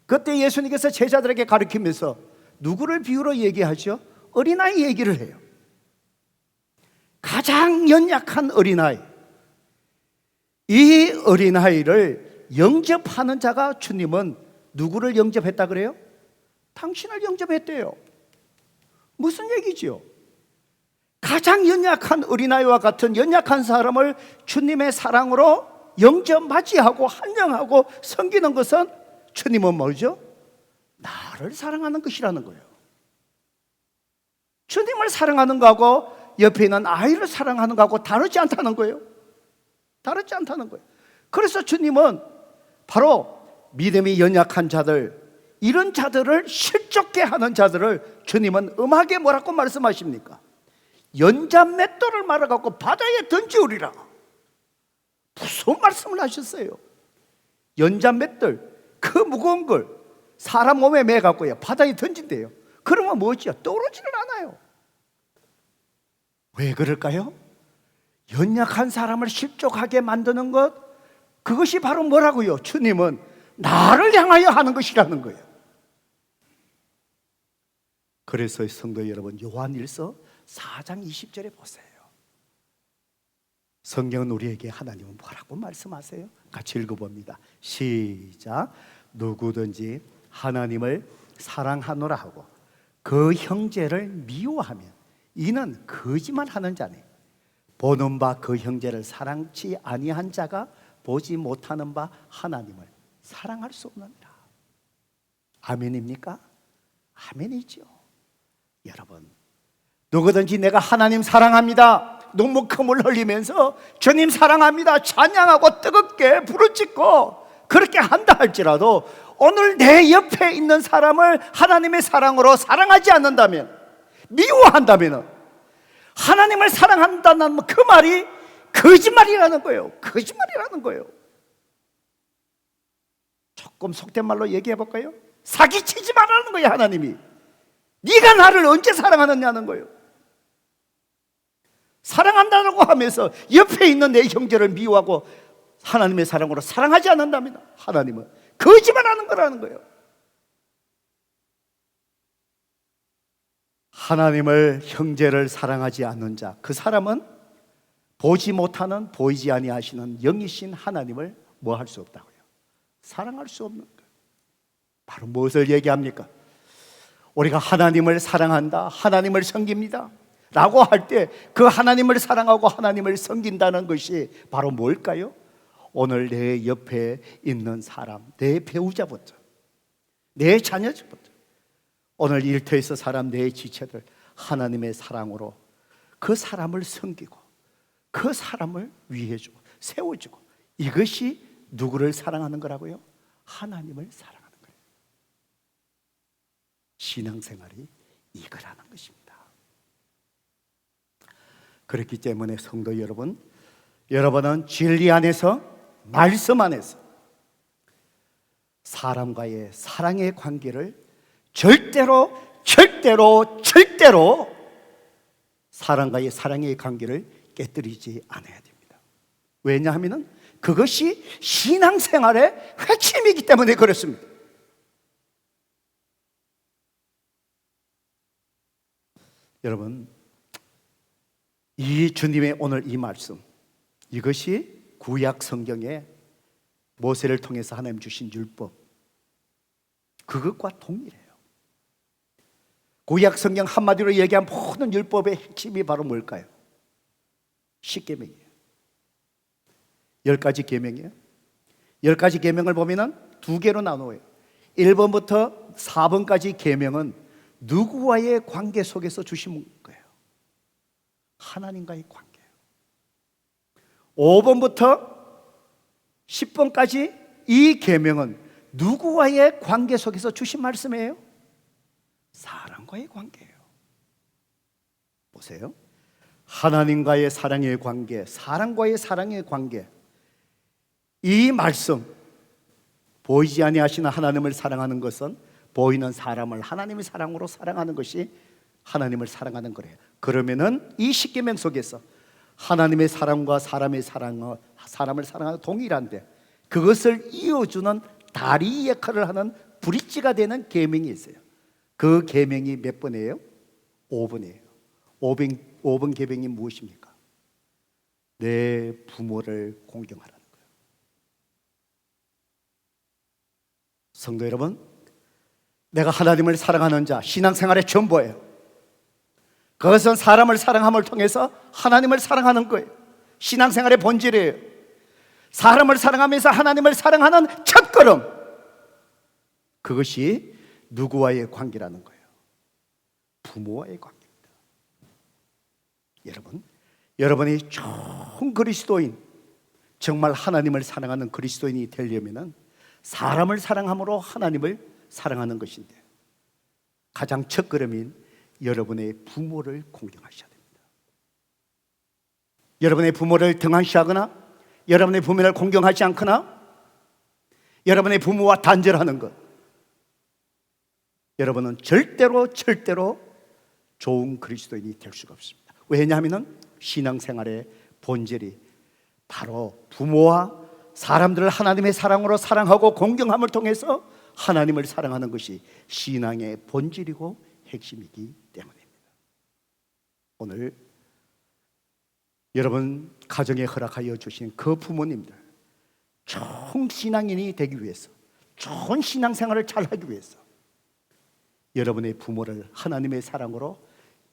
그때 예수님께서 제자들에게 가르치면서 누구를 비유로 얘기하죠? 어린아이 얘기를 해요. 가장 연약한 어린아이, 이 어린아이를 영접하는 자가, 주님은 누구를 영접했다 그래요? 당신을 영접했대요. 무슨 얘기지요? 가장 연약한 어린아이와 같은 연약한 사람을 주님의 사랑으로 영접 맞이하고 환영하고 섬기는 것은 주님은 뭐죠? 나를 사랑하는 것이라는 거예요. 주님을 사랑하는 거하고 옆에 있는 아이를 사랑하는 거하고 다르지 않다는 거예요. 다르지 않다는 거예요. 그래서 주님은 바로 믿음이 연약한 자들, 이런 자들을 실족게 하는 자들을 주님은 음하게 뭐라고 말씀하십니까? 연자맷돌을 말아갖고 바다에 던지우리라. 무슨 말씀을 하셨어요? 연자맷돌, 그 무거운 걸 사람 몸에 매갖고요 바다에 던진대요. 그러면 뭐지요? 떨어지를 않아요. 왜 그럴까요? 연약한 사람을 실족하게 만드는 것, 그것이 바로 뭐라고요? 주님은 나를 향하여 하는 것이라는 거예요. 그래서 성도 여러분, 요한일서 4장 20절에 보세요. 성경은 우리에게 하나님은 뭐라고 말씀하세요? 같이 읽어봅니다. 시작. 누구든지 하나님을 사랑하노라 하고 그 형제를 미워하면 이는 거짓말하는 자네. 보는 바 그 형제를 사랑치 아니한 자가 보지 못하는 바 하나님을 사랑할 수 없느니라. 아멘입니까? 아멘이죠. 여러분, 누구든지 내가 하나님 사랑합니다, 눈물금을 흘리면서 주님 사랑합니다 찬양하고 뜨겁게 부르짖고 그렇게 한다 할지라도 오늘 내 옆에 있는 사람을 하나님의 사랑으로 사랑하지 않는다면, 미워한다면, 하나님을 사랑한다는 그 말이 거짓말이라는 거예요. 거짓말이라는 거예요. 조금 속된 말로 얘기해 볼까요? 사기치지 말라는 거예요. 하나님이 네가 나를 언제 사랑하느냐는 거예요. 사랑한다고 하면서 옆에 있는 내 형제를 미워하고 하나님의 사랑으로 사랑하지 않는다면 하나님은 거짓말하는 거라는 거예요. 하나님을, 형제를 사랑하지 않는 자, 그 사람은 보지 못하는, 보이지 아니하시는 영이신 하나님을 뭐 할 수 없다고요? 사랑할 수 없는 거예요. 바로 무엇을 얘기합니까? 우리가 하나님을 사랑한다, 하나님을 섬깁니다 라고 할 때 그 하나님을 사랑하고 하나님을 섬긴다는 것이 바로 뭘까요? 오늘 내 옆에 있는 사람, 내 배우자부터, 내 자녀들부터, 오늘 일터에서 사람, 내 지체들 하나님의 사랑으로 그 사람을 섬기고 그 사람을 위해주고 세워주고, 이것이 누구를 사랑하는 거라고요? 하나님을 사랑하는 거예요. 신앙생활이 이거라는 것입니다. 그렇기 때문에 성도 여러분, 여러분은 진리 안에서, 말씀 안에서 사람과의 사랑의 관계를 절대로 사람과의 사랑의 관계를 깨뜨리지 않아야 됩니다. 왜냐하면 그것이 신앙생활의 핵심이기 때문에 그렇습니다. 여러분, 이 주님의 오늘 이 말씀, 이것이 구약 성경에 모세를 통해서 하나님 주신 율법, 그것과 동일해요. 구약 성경 한마디로 얘기한 모든 율법의 핵심이 바로 뭘까요? 10계명이에요. 10가지 계명이에요. 10가지 계명을 보면은 두 개로 나누어요. 1번부터 4번까지 계명은 누구와의 관계 속에서 주신 거예요? 하나님과의 관계예요. 5번부터 10번까지 이 계명은 누구와의 관계 속에서 주신 말씀이에요? 사람과의 관계예요. 보세요. 하나님과의 사랑의 관계, 사람과의 사랑의 관계, 이 말씀, 보이지 아니하시는 하나님을 사랑하는 것은 보이는 사람을 하나님의 사랑으로 사랑하는 것이 하나님을 사랑하는 거래요. 그러면은 이 십계명 속에서 하나님의 사랑과 사람의 사랑을 사랑하는 동일한데, 그것을 이어주는 다리 역할을 하는 브릿지가 되는 계명이 있어요. 그 계명이 몇 번이에요? 5번이에요. 5번 계명이 무엇입니까? 내 부모를 공경하라는 거예요. 성도 여러분, 내가 하나님을 사랑하는 자, 신앙생활의 전부예요. 그것은 사람을 사랑함을 통해서 하나님을 사랑하는 거예요. 신앙생활의 본질이에요. 사람을 사랑하면서 하나님을 사랑하는 첫걸음, 그것이 누구와의 관계라는 거예요? 부모와의 관계입니다. 여러분이 좋은 그리스도인, 정말 하나님을 사랑하는 그리스도인이 되려면 사람을 사랑함으로 하나님을 사랑하는 것인데, 가장 첫걸음인 여러분의 부모를 공경하셔야 됩니다. 여러분의 부모를 등한시하거나 여러분의 부모를 공경하지 않거나 여러분의 부모와 단절하는 것, 여러분은 절대로 좋은 그리스도인이 될 수가 없습니다. 왜냐하면 신앙생활의 본질이 바로 부모와 사람들을 하나님의 사랑으로 사랑하고 공경함을 통해서 하나님을 사랑하는 것이 신앙의 본질이고 핵심이기 때문입니다. 오늘 여러분 가정에 허락하여 주신 그 부모님들, 좋은 신앙인이 되기 위해서, 좋은 신앙생활을 잘하기 위해서 여러분의 부모를 하나님의 사랑으로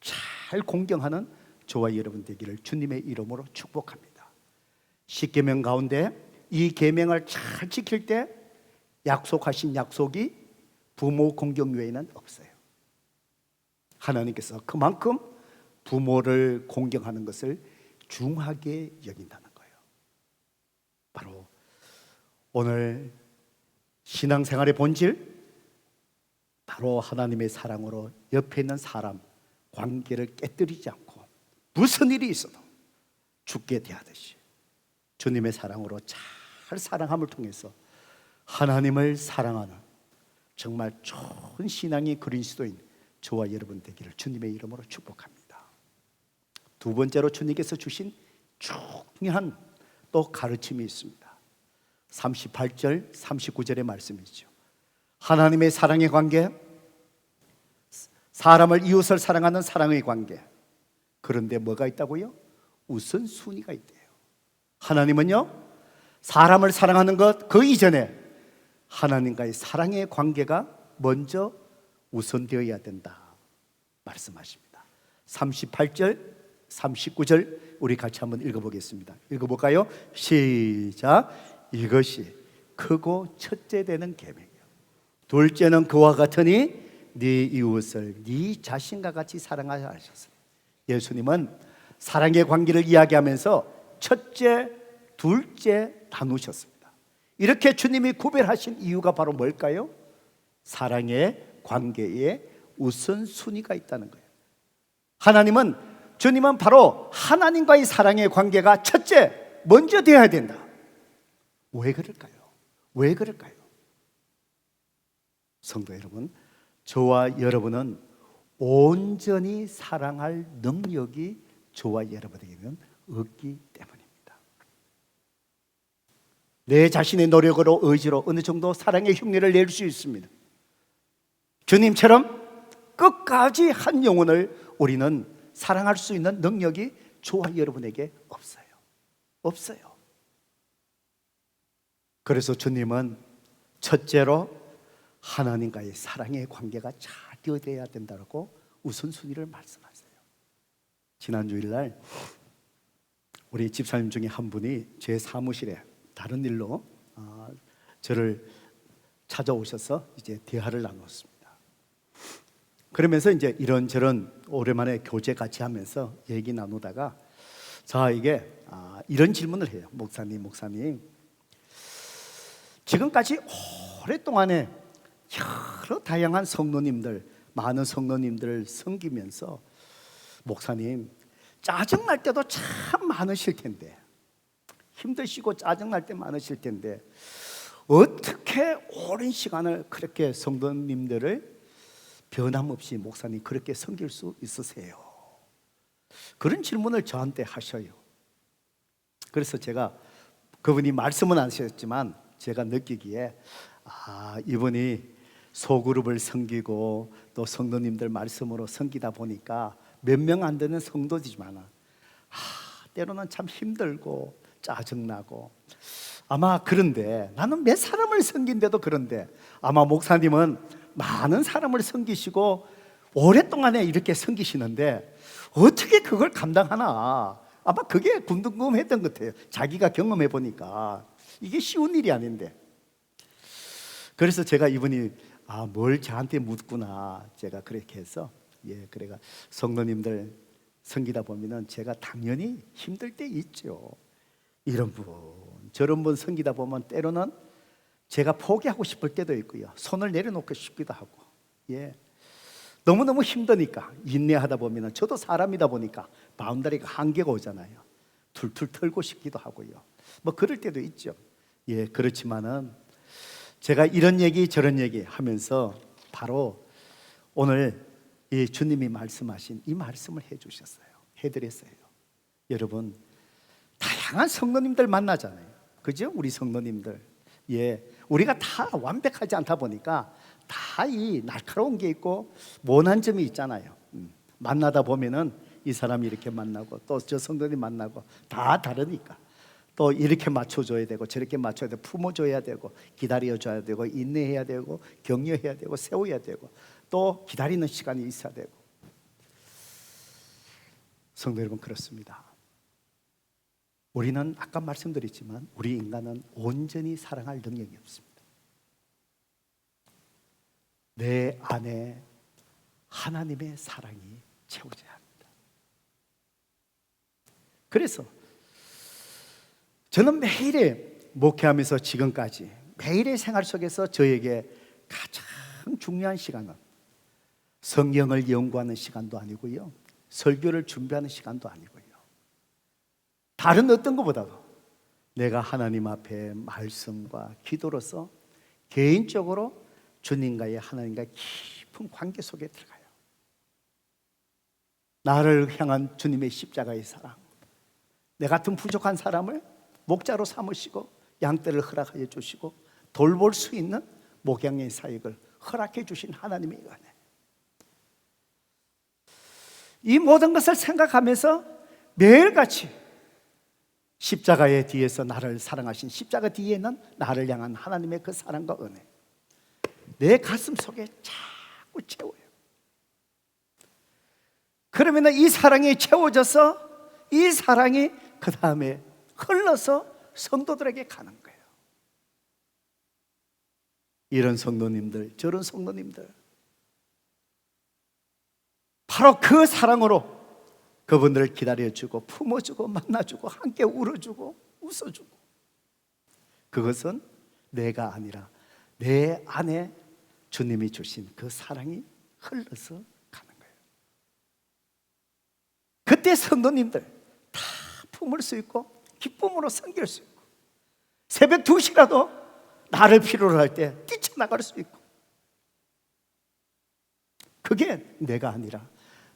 잘 공경하는 저와 여러분 되기를 주님의 이름으로 축복합니다. 십계명 가운데 이 계명을 잘 지킬 때 약속하신 약속이 부모 공경 외에는 없어요. 하나님께서 그만큼 부모를 공경하는 것을 중하게 여긴다는 거예요. 바로 오늘 신앙생활의 본질, 바로 하나님의 사랑으로 옆에 있는 사람 관계를 깨뜨리지 않고 무슨 일이 있어도 죽게 대하듯이 주님의 사랑으로 잘 사랑함을 통해서 하나님을 사랑하는 정말 좋은 신앙의 그리스도인 저와 여러분 되기를 주님의 이름으로 축복합니다. 두 번째로 주님께서 주신 중요한 또 가르침이 있습니다. 38절 39절의 말씀이죠. 하나님의 사랑의 관계, 사람을 이웃을 사랑하는 사랑의 관계. 그런데 뭐가 있다고요? 우선순위가 있대요. 하나님은요, 사람을 사랑하는 것 그 이전에 하나님과의 사랑의 관계가 먼저 우선되어야 된다 말씀하십니다. 38절 39절 우리 같이 한번 읽어보겠습니다. 읽어볼까요? 시작. 이것이 크고 첫째 되는 계명이요 둘째는 그와 같으니 네 이웃을 네 자신과 같이 사랑하라 하셨어요. 예수님은 사랑의 관계를 이야기하면서 첫째, 둘째 나누셨습니다. 이렇게 주님이 구별하신 이유가 바로 뭘까요? 사랑의 관계에 우선순위가 있다는 거예요. 주님은 바로 하나님과의 사랑의 관계가 첫째, 먼저 되어야 된다. 왜 그럴까요? 왜 그럴까요? 성도 여러분, 저와 여러분은 온전히 사랑할 능력이 저와 여러분에게는 없기 때문입니다. 내 자신의 노력으로 의지로 어느 정도 사랑의 흉내를 낼 수 있습니다. 주님처럼 끝까지 한 영혼을 우리는 사랑할 수 있는 능력이 저와 여러분에게 없어요. 없어요. 그래서 주님은 첫째로 하나님과의 사랑의 관계가 잘 되어야 된다고 우선순위를 말씀하세요. 지난 주일날 우리 집사님 중에 한 분이 제 사무실에 다른 일로 저를 찾아오셔서 이제 대화를 나눴습니다. 그러면서 이제 이런저런 오랜만에 교제 같이 하면서 얘기 나누다가 저에게 이런 질문을 해요. 목사님, 지금까지 오랫동안에 여러 다양한 성도님들, 많은 성도님들을 섬기면서 목사님, 짜증날 때도 참 많으실 텐데, 힘드시고 짜증날 때 많으실 텐데 어떻게 오랜 시간을 그렇게 성도님들을 변함없이 목사님 그렇게 섬길 수 있으세요? 그런 질문을 저한테 하셔요. 그래서 제가, 그분이 말씀은 안 하셨지만 제가 느끼기에 이분이 소그룹을 섬기고 또 성도님들 말씀으로 섬기다 보니까 몇 명 안 되는 성도지만 때로는 참 힘들고 짜증나고 아마 그런데 나는 몇 사람을 섬긴데도 그런데 아마 목사님은 많은 사람을 섬기시고 오랫동안에 이렇게 섬기시는데 어떻게 그걸 감당하나 아마 그게 궁금했던 것 같아요. 자기가 경험해 보니까 이게 쉬운 일이 아닌데. 그래서 제가 이분이 뭘 저한테 묻구나 제가 그렇게 해서 그래가 성도님들 섬기다 보면은 제가 당연히 힘들 때 있죠. 이런 분 저런 분 섬기다 보면 때로는 제가 포기하고 싶을 때도 있고요, 손을 내려놓고 싶기도 하고 너무너무 힘드니까 인내하다 보면 저도 사람이다 보니까 바운다리가 한계가 오잖아요. 툴툴 털고 싶기도 하고요, 뭐 그럴 때도 있죠. 그렇지만은 제가 이런 얘기 저런 얘기 하면서 바로 오늘 이 주님이 말씀하신 이 말씀을 해드렸어요. 여러분, 다양한 성도님들 만나잖아요. 그죠? 우리 성도님들. 우리가 다 완벽하지 않다 보니까 다 이 날카로운 게 있고 모난 점이 있잖아요. 만나다 보면은 이 사람이 이렇게 만나고 또 저 성도님 만나고 다 다르니까 또 이렇게 맞춰줘야 되고 저렇게 맞춰야 되고 품어줘야 되고 기다려줘야 되고 인내해야 되고 격려해야 되고 세워야 되고 또 기다리는 시간이 있어야 되고. 성도 여러분, 그렇습니다. 우리는 아까 말씀드렸지만 우리 인간은 온전히 사랑할 능력이 없습니다. 내 안에 하나님의 사랑이 채워져야 합니다. 그래서 저는 매일의 목회하면서 지금까지 매일의 생활 속에서 저에게 가장 중요한 시간은 성경을 연구하는 시간도 아니고요, 설교를 준비하는 시간도 아니고요, 다른 어떤 것보다도 내가 하나님 앞에 말씀과 기도로서 개인적으로 주님과의 하나님과의 깊은 관계 속에 들어가요. 나를 향한 주님의 십자가의 사랑, 내 같은 부족한 사람을 목자로 삼으시고 양떼를 허락하여 주시고 돌볼 수 있는 목양의 사역을 허락해 주신 하나님의 은혜, 이 모든 것을 생각하면서 매일같이 십자가의 뒤에서 나를 사랑하신, 십자가 뒤에는 나를 향한 하나님의 그 사랑과 은혜, 내 가슴 속에 자꾸 채워요. 그러면 이 사랑이 채워져서 이 사랑이 그 다음에 흘러서 성도들에게 가는 거예요. 이런 성도님들, 저런 성도님들, 바로 그 사랑으로 그분들을 기다려주고 품어주고 만나주고 함께 울어주고 웃어주고, 그것은 내가 아니라 내 안에 주님이 주신 그 사랑이 흘러서 가는 거예요. 그때 성도님들 다 품을 수 있고 기쁨으로 섬길 수 있고, 새벽 2시라도 나를 필요로 할 때 뛰쳐나갈 수 있고, 그게 내가 아니라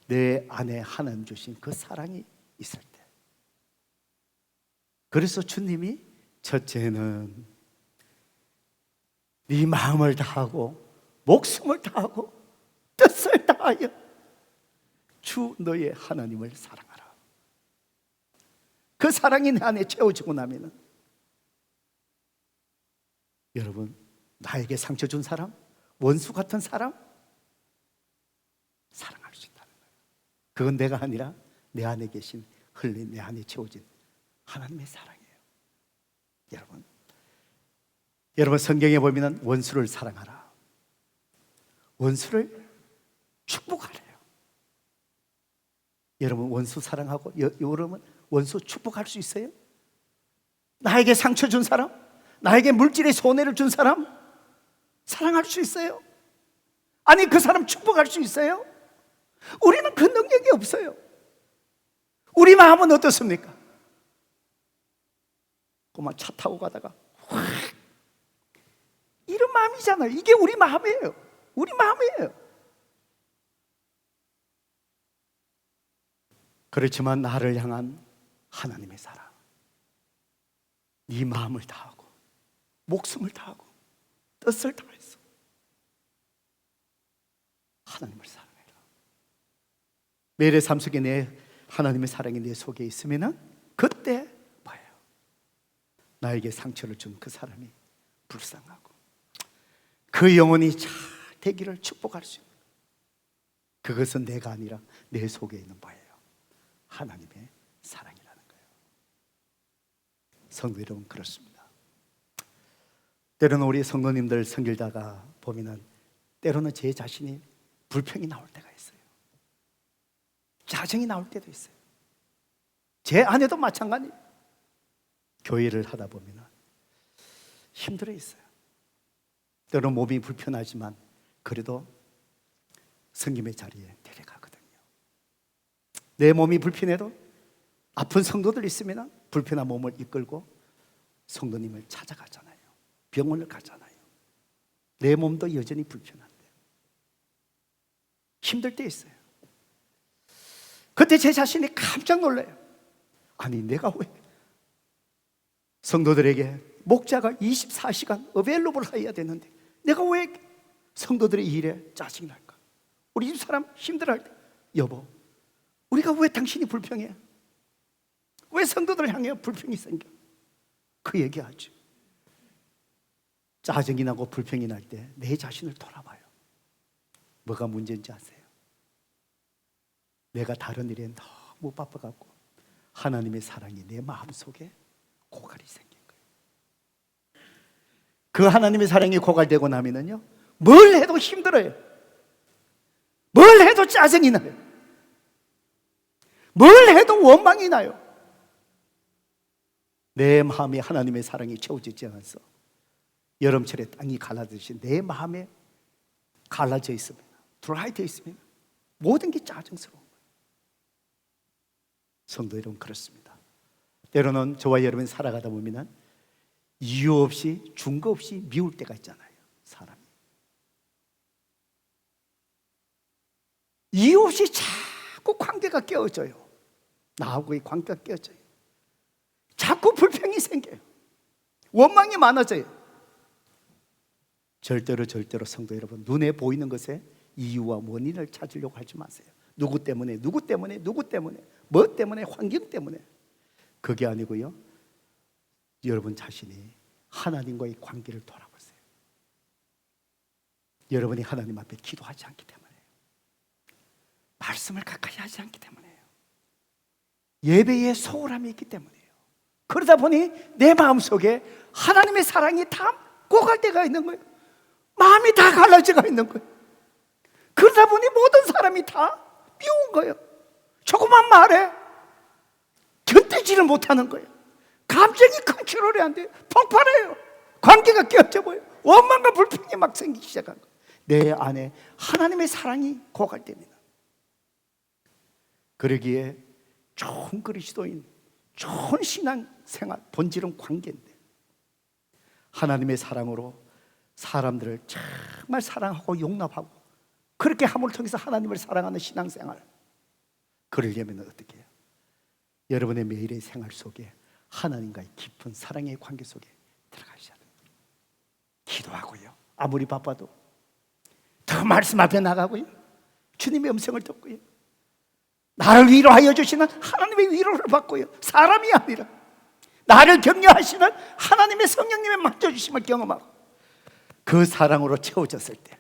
내 안에 하나님 주신 그 사랑이 있을 때. 그래서 주님이 첫째는 네 마음을 다하고 목숨을 다하고 뜻을 다하여 주 너의 하나님을 사랑하라. 그 사랑이 내 안에 채워지고 나면은, 여러분, 나에게 상처 준 사람, 원수 같은 사람 사랑할 수 있다는 거예요. 그건 내가 아니라 내 안에 계신, 흘린 내 안에 채워진 하나님의 사랑이에요. 여러분 성경에 보면 원수를 사랑하라, 원수를 축복하래요. 여러분 원수 사랑하고 여러분 원수 축복할 수 있어요? 나에게 상처 준 사람, 나에게 물질의 손해를 준 사람 사랑할 수 있어요? 아니 그 사람 축복할 수 있어요? 우리는 그 능력이 없어요. 우리 마음은 어떻습니까? 그만 차 타고 가다가 확, 이런 마음이잖아요. 이게 우리 마음이에요. 우리 마음이에요. 그렇지만 나를 향한 하나님의 사랑, 네 마음을 다하고 목숨을 다하고 뜻을 다해서 하나님을 사랑해라. 매일의 삶 속에 내 하나님의 사랑이 내 속에 있으면 그때 봐요, 나에게 상처를 준 그 사람이 불쌍하고 그 영혼이 잘 되기를 축복할 수 있는, 그것은 내가 아니라 내 속에 있는 바예요. 하나님의 사랑이라는 거예요. 성도 여러분, 그렇습니다. 때로는 우리 성도님들 섬기다가 보면은 때로는 제 자신이 불평이 나올 때가 있어요. 짜증이 나올 때도 있어요. 제 아내도 마찬가지예요. 교회를 하다 보면은 힘들어 있어요. 때로는 몸이 불편하지만 그래도 성김의 자리에 데려가거든요. 내 몸이 불편해도 아픈 성도들 있으면 불편한 몸을 이끌고 성도님을 찾아가잖아요. 병원을 가잖아요. 내 몸도 여전히 불편한데 힘들 때 있어요. 그때 제 자신이 깜짝 놀라요. 아니 내가 왜 성도들에게 목자가 24시간 어베일러블 해야 되는데 내가 왜 성도들의 일에 짜증이 날까? 우리 집 사람 힘들어할 때, 여보 우리가 왜 당신이 불평해? 왜 성도들을 향해 불평이 생겨? 그 얘기하죠. 짜증이 나고 불평이 날 때 내 자신을 돌아봐요. 뭐가 문제인지 아세요? 내가 다른 일에 너무 바빠갖고 하나님의 사랑이 내 마음속에 고갈이 생긴 거예요. 그 하나님의 사랑이 고갈되고 나면은요, 뭘 해도 힘들어요. 뭘 해도 짜증이 나요. 뭘 해도 원망이 나요. 내 마음에 하나님의 사랑이 채워지지 않아서 여름철에 땅이 갈라지듯이 내 마음에 갈라져 있으면, 드라이되어 있으면 모든 게 짜증스러운 거예요. 성도 여러분, 그렇습니다. 때로는 저와 여러분 살아가다 보면 이유 없이 증거 없이 미울 때가 있잖아요. 사람이 이유 없이 자꾸 관계가 깨어져요. 나하고의 관계가 깨어져요. 자꾸 불평이 생겨요. 원망이 많아져요. 절대로 성도 여러분, 눈에 보이는 것에 이유와 원인을 찾으려고 하지 마세요. 누구 때문에, 뭐 때문에, 환경 때문에. 그게 아니고요, 여러분 자신이 하나님과의 관계를 돌아보세요. 여러분이 하나님 앞에 기도하지 않기 때문에요. 말씀을 가까이 하지 않기 때문에요. 예배에 소홀함이 있기 때문이에요. 그러다 보니 내 마음속에 하나님의 사랑이 다 고갈대가 있는 거예요. 마음이 다 갈라져가 있는 거예요. 그러다 보니 모든 사람이 다 미운 거예요. 조그만 말에 견디지를 못하는 거예요. 감정이 컨트롤이 안 돼요. 폭발해요. 관계가 깨어져 보여요. 원망과 불평이 막 생기기 시작한 거예요. 내 안에 하나님의 사랑이 고갈됩니다. 그러기에 좋은 그리스도인, 좋은 신앙생활, 본질은 관계인데, 하나님의 사랑으로 사람들을 정말 사랑하고 용납하고 그렇게 함을 통해서 하나님을 사랑하는 신앙생활, 그러려면 어떻게 해요? 여러분의 매일의 생활 속에 하나님과의 깊은 사랑의 관계 속에 들어가셔야 돼요. 기도하고요, 아무리 바빠도 더 말씀 앞에 나가고요, 주님의 음성을 듣고요, 나를 위로하여 주시는 하나님의 위로를 받고요, 사람이 아니라 나를 격려하시는 하나님의 성령님의 만져주심을 경험하고 그 사랑으로 채워졌을 때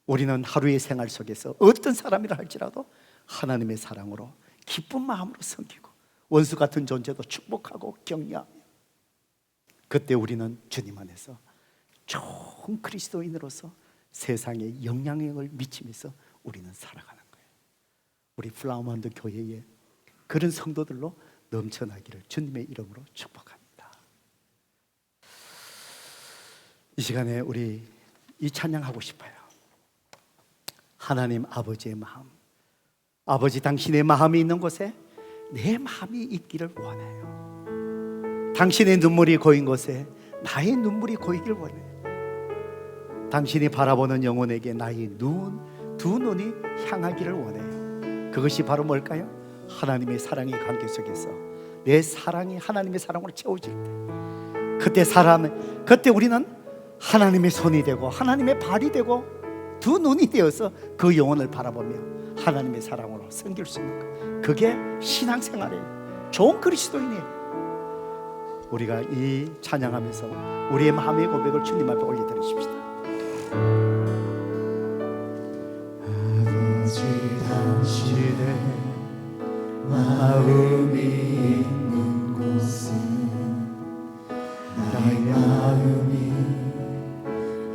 우리는 하루의 생활 속에서 어떤 사람이라 할지라도 하나님의 사랑으로 기쁜 마음으로 섬기고 원수 같은 존재도 축복하고 격려하며, 그때 우리는 주님 안에서 좋은 그리스도인으로서 세상에 영향력을 미치면서 우리는 살아가는 거예요. 우리 플라우만드 교회에 그런 성도들로 넘쳐나기를 주님의 이름으로 축복합니다. 이 시간에 우리 이 찬양하고 싶어요. 하나님 아버지의 마음, 아버지 당신의 마음이 있는 곳에 내 마음이 있기를 원해요. 당신의 눈물이 고인 곳에 나의 눈물이 고이길 원해요. 당신이 바라보는 영혼에게 나의 두 눈이 향하기를 원해요. 그것이 바로 뭘까요? 하나님의 사랑의 관계 속에서 내 사랑이 하나님의 사랑으로 채워질 때, 그때 우리는 하나님의 손이 되고 하나님의 발이 되고 두 눈이 되어서 그 영혼을 바라보며 하나님의 사랑으로 섬길 수 있는 것, 그게 신앙생활이에요. 좋은 그리스도인이에요. 우리가 이 찬양하면서 우리의 마음의 고백을 주님 앞에 올려드리십시다. 아버지 당신의 마음이 있는 곳에 나의 마음이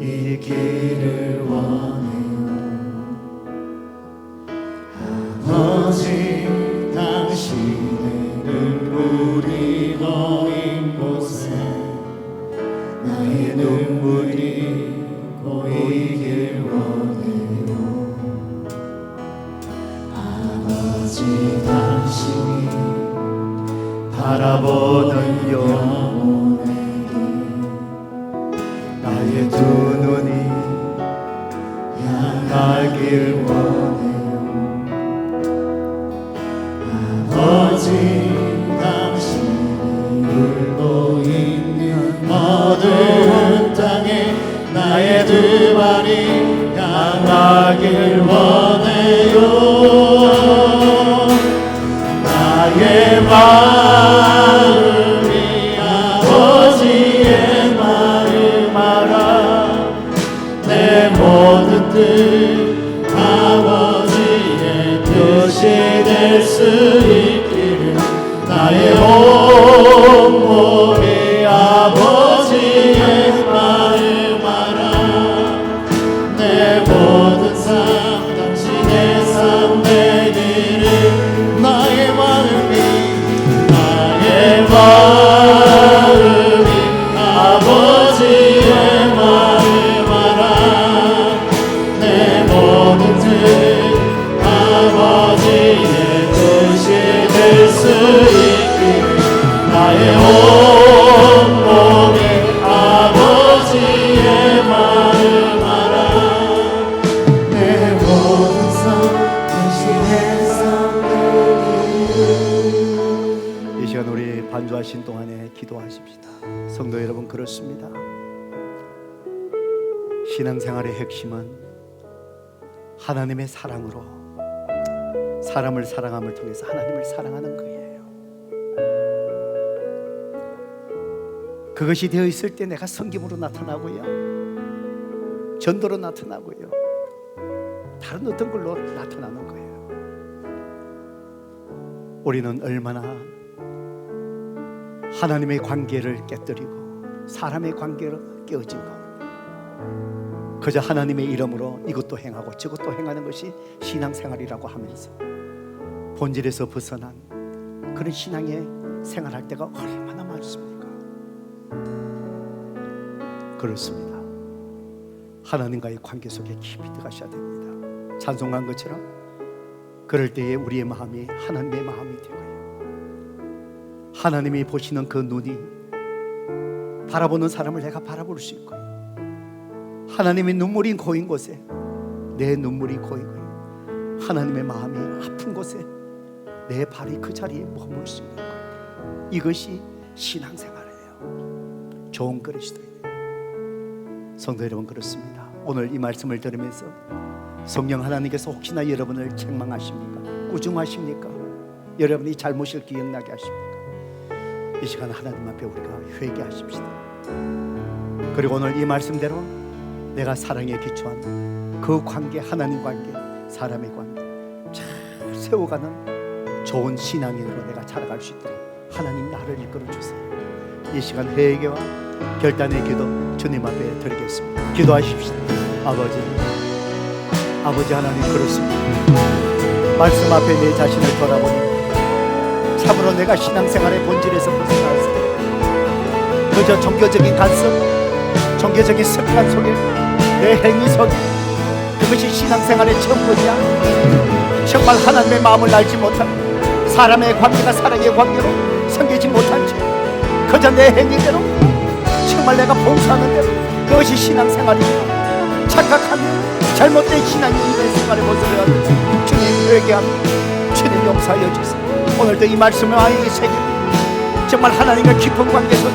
있기를 원해요. 아버지 당신의 눈물이 고인 곳에 나의 눈물이 고이길 원해요. 아버지 당신이 바라보는 영혼에게 나의 두 눈이 향하길 원해요. 아버지 당신이 울고 있는 어두운 땅에 나의 두 발이 향하길 원해요. 나의 마음이 아버지의 마음 알아. 내 모든 뜻 아버지의 뜻이 될 수 있기를 나의 온몸이 아버지의 마음 알아. 내 모든 삶 당신의 삶 되기를. 나의 마음이 아버지의 마음 알아. 내 모든 뜻 아버지의 뜻이 될 수 있기를. 나의 온몸이 아버지의 마음 알아. 내 모든 삶 당신의 삶 되기를. 이 시간 우리 반주하신 동안에 기도하십시다. 성도 여러분, 그렇습니다. 신앙생활의 핵심은 하나님의 사랑으로 사람을 사랑함을 통해서 하나님을 사랑하는 거예요. 그것이 되어 있을 때 내가 섬김으로 나타나고요, 전도로 나타나고요, 다른 어떤 걸로 나타나는 거예요. 우리는 얼마나 하나님의 관계를 깨뜨리고 사람의 관계를 깨어진 가운데 그저 하나님의 이름으로 이것도 행하고 저것도 행하는 것이 신앙생활이라고 하면서 본질에서 벗어난 그런 신앙의 생활할 때가 얼마나 많습니까? 그렇습니다. 하나님과의 관계 속에 깊이 들어가셔야 됩니다. 찬송한 것처럼 그럴 때에 우리의 마음이 하나님의 마음이 되고요, 하나님이 보시는 그 눈이 바라보는 사람을 내가 바라볼 수 있고요, 하나님의 눈물이 고인 곳에 내 눈물이 고이고요, 하나님의 마음이 아픈 곳에 내 발이 그 자리에 머물 수 있는 거예요. 이것이 신앙생활이에요. 좋은 그리스도인이에요. 성도 여러분, 그렇습니다. 오늘 이 말씀을 들으면서 성령 하나님께서 혹시나 여러분을 책망하십니까? 꾸중하십니까? 여러분이 잘못을 기억나게 하십니까? 이 시간 하나님 앞에 우리가 회개하십시다. 그리고 오늘 이 말씀대로 내가 사랑에 기초한 그 관계, 하나님 관계, 사람의 관계 잘 세워가는 좋은 신앙인으로 내가 자라갈 수 있도록 하나님 나를 이끌어 주세요. 이 시간 회개와 결단의 기도 주님 앞에 드리겠습니다. 기도하십시다. 아버지 하나님, 그렇습니다. 말씀 앞에 내 자신을 돌아보니 참으로 내가 신앙생활의 본질에서 벗어나서 그저 종교적인 간섭, 종교적인 습관 속에 내 행위 속에 그것이 신앙생활의 전부냐? 정말 하나님의 마음을 알지 못한 사람의 관계가 사랑의 관계로 섬기지 못한 채 그저 내 행위대로 정말 내가 봉사하는 대로 그것이 신앙생활이냐? 착각하며 잘못된 신앙인의 생활의 모습을 하는 주님 회개합니다. 주님 용서하여 주세요. 오늘도 이 말씀을 아이에게 새기고 정말 하나님과 깊은 관계 속에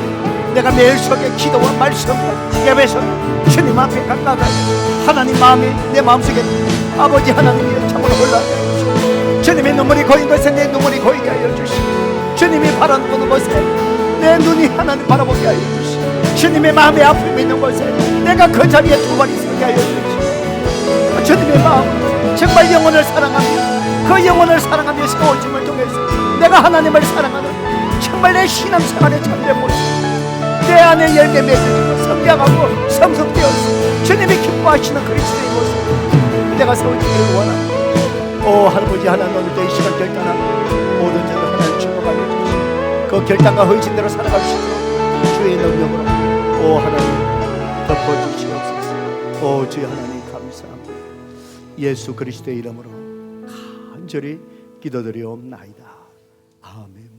내가 매일 속에 기도와 말씀과 예배 속에 주님 앞에 가까이 하나님 마음이 내 마음속에 아버지 하나님이 참으로 올라가게 하시고 주님의 눈물이 고인 것에 내 눈물이 고이게 하여 주시고 주님이 바라보는 곳에 내 눈이 하나님 바라보게 하여 주시고 주님의 마음에 아픔이 있는 곳에 내가 그 자리에 두 발이 서게 하여 주시고 주님의 마음 정말 영혼을 사랑하며 그 영혼을 사랑하며 세워짐을 통해서 내가 하나님을 사랑하는 정말 내 신앙생활의 참된 모습 내 안에 열매 맺어지고 성장하고 성숙되어서 주님이 기뻐하시는 그리스도의 모습 내가 세워지기를 원합니다. 오 할아버지 하나님, 오늘도 이 시간 결단하고 모든 자들 하나님 축복하여 주시고 그 결단과 헌신대로 살아갈 수 있도록 주의 능력으로 오 하나님 덮어주시옵소서. 오 주의 하나님 감사합니다. 예수 그리스도의 이름으로 간절히 기도드리옵나이다. 아멘.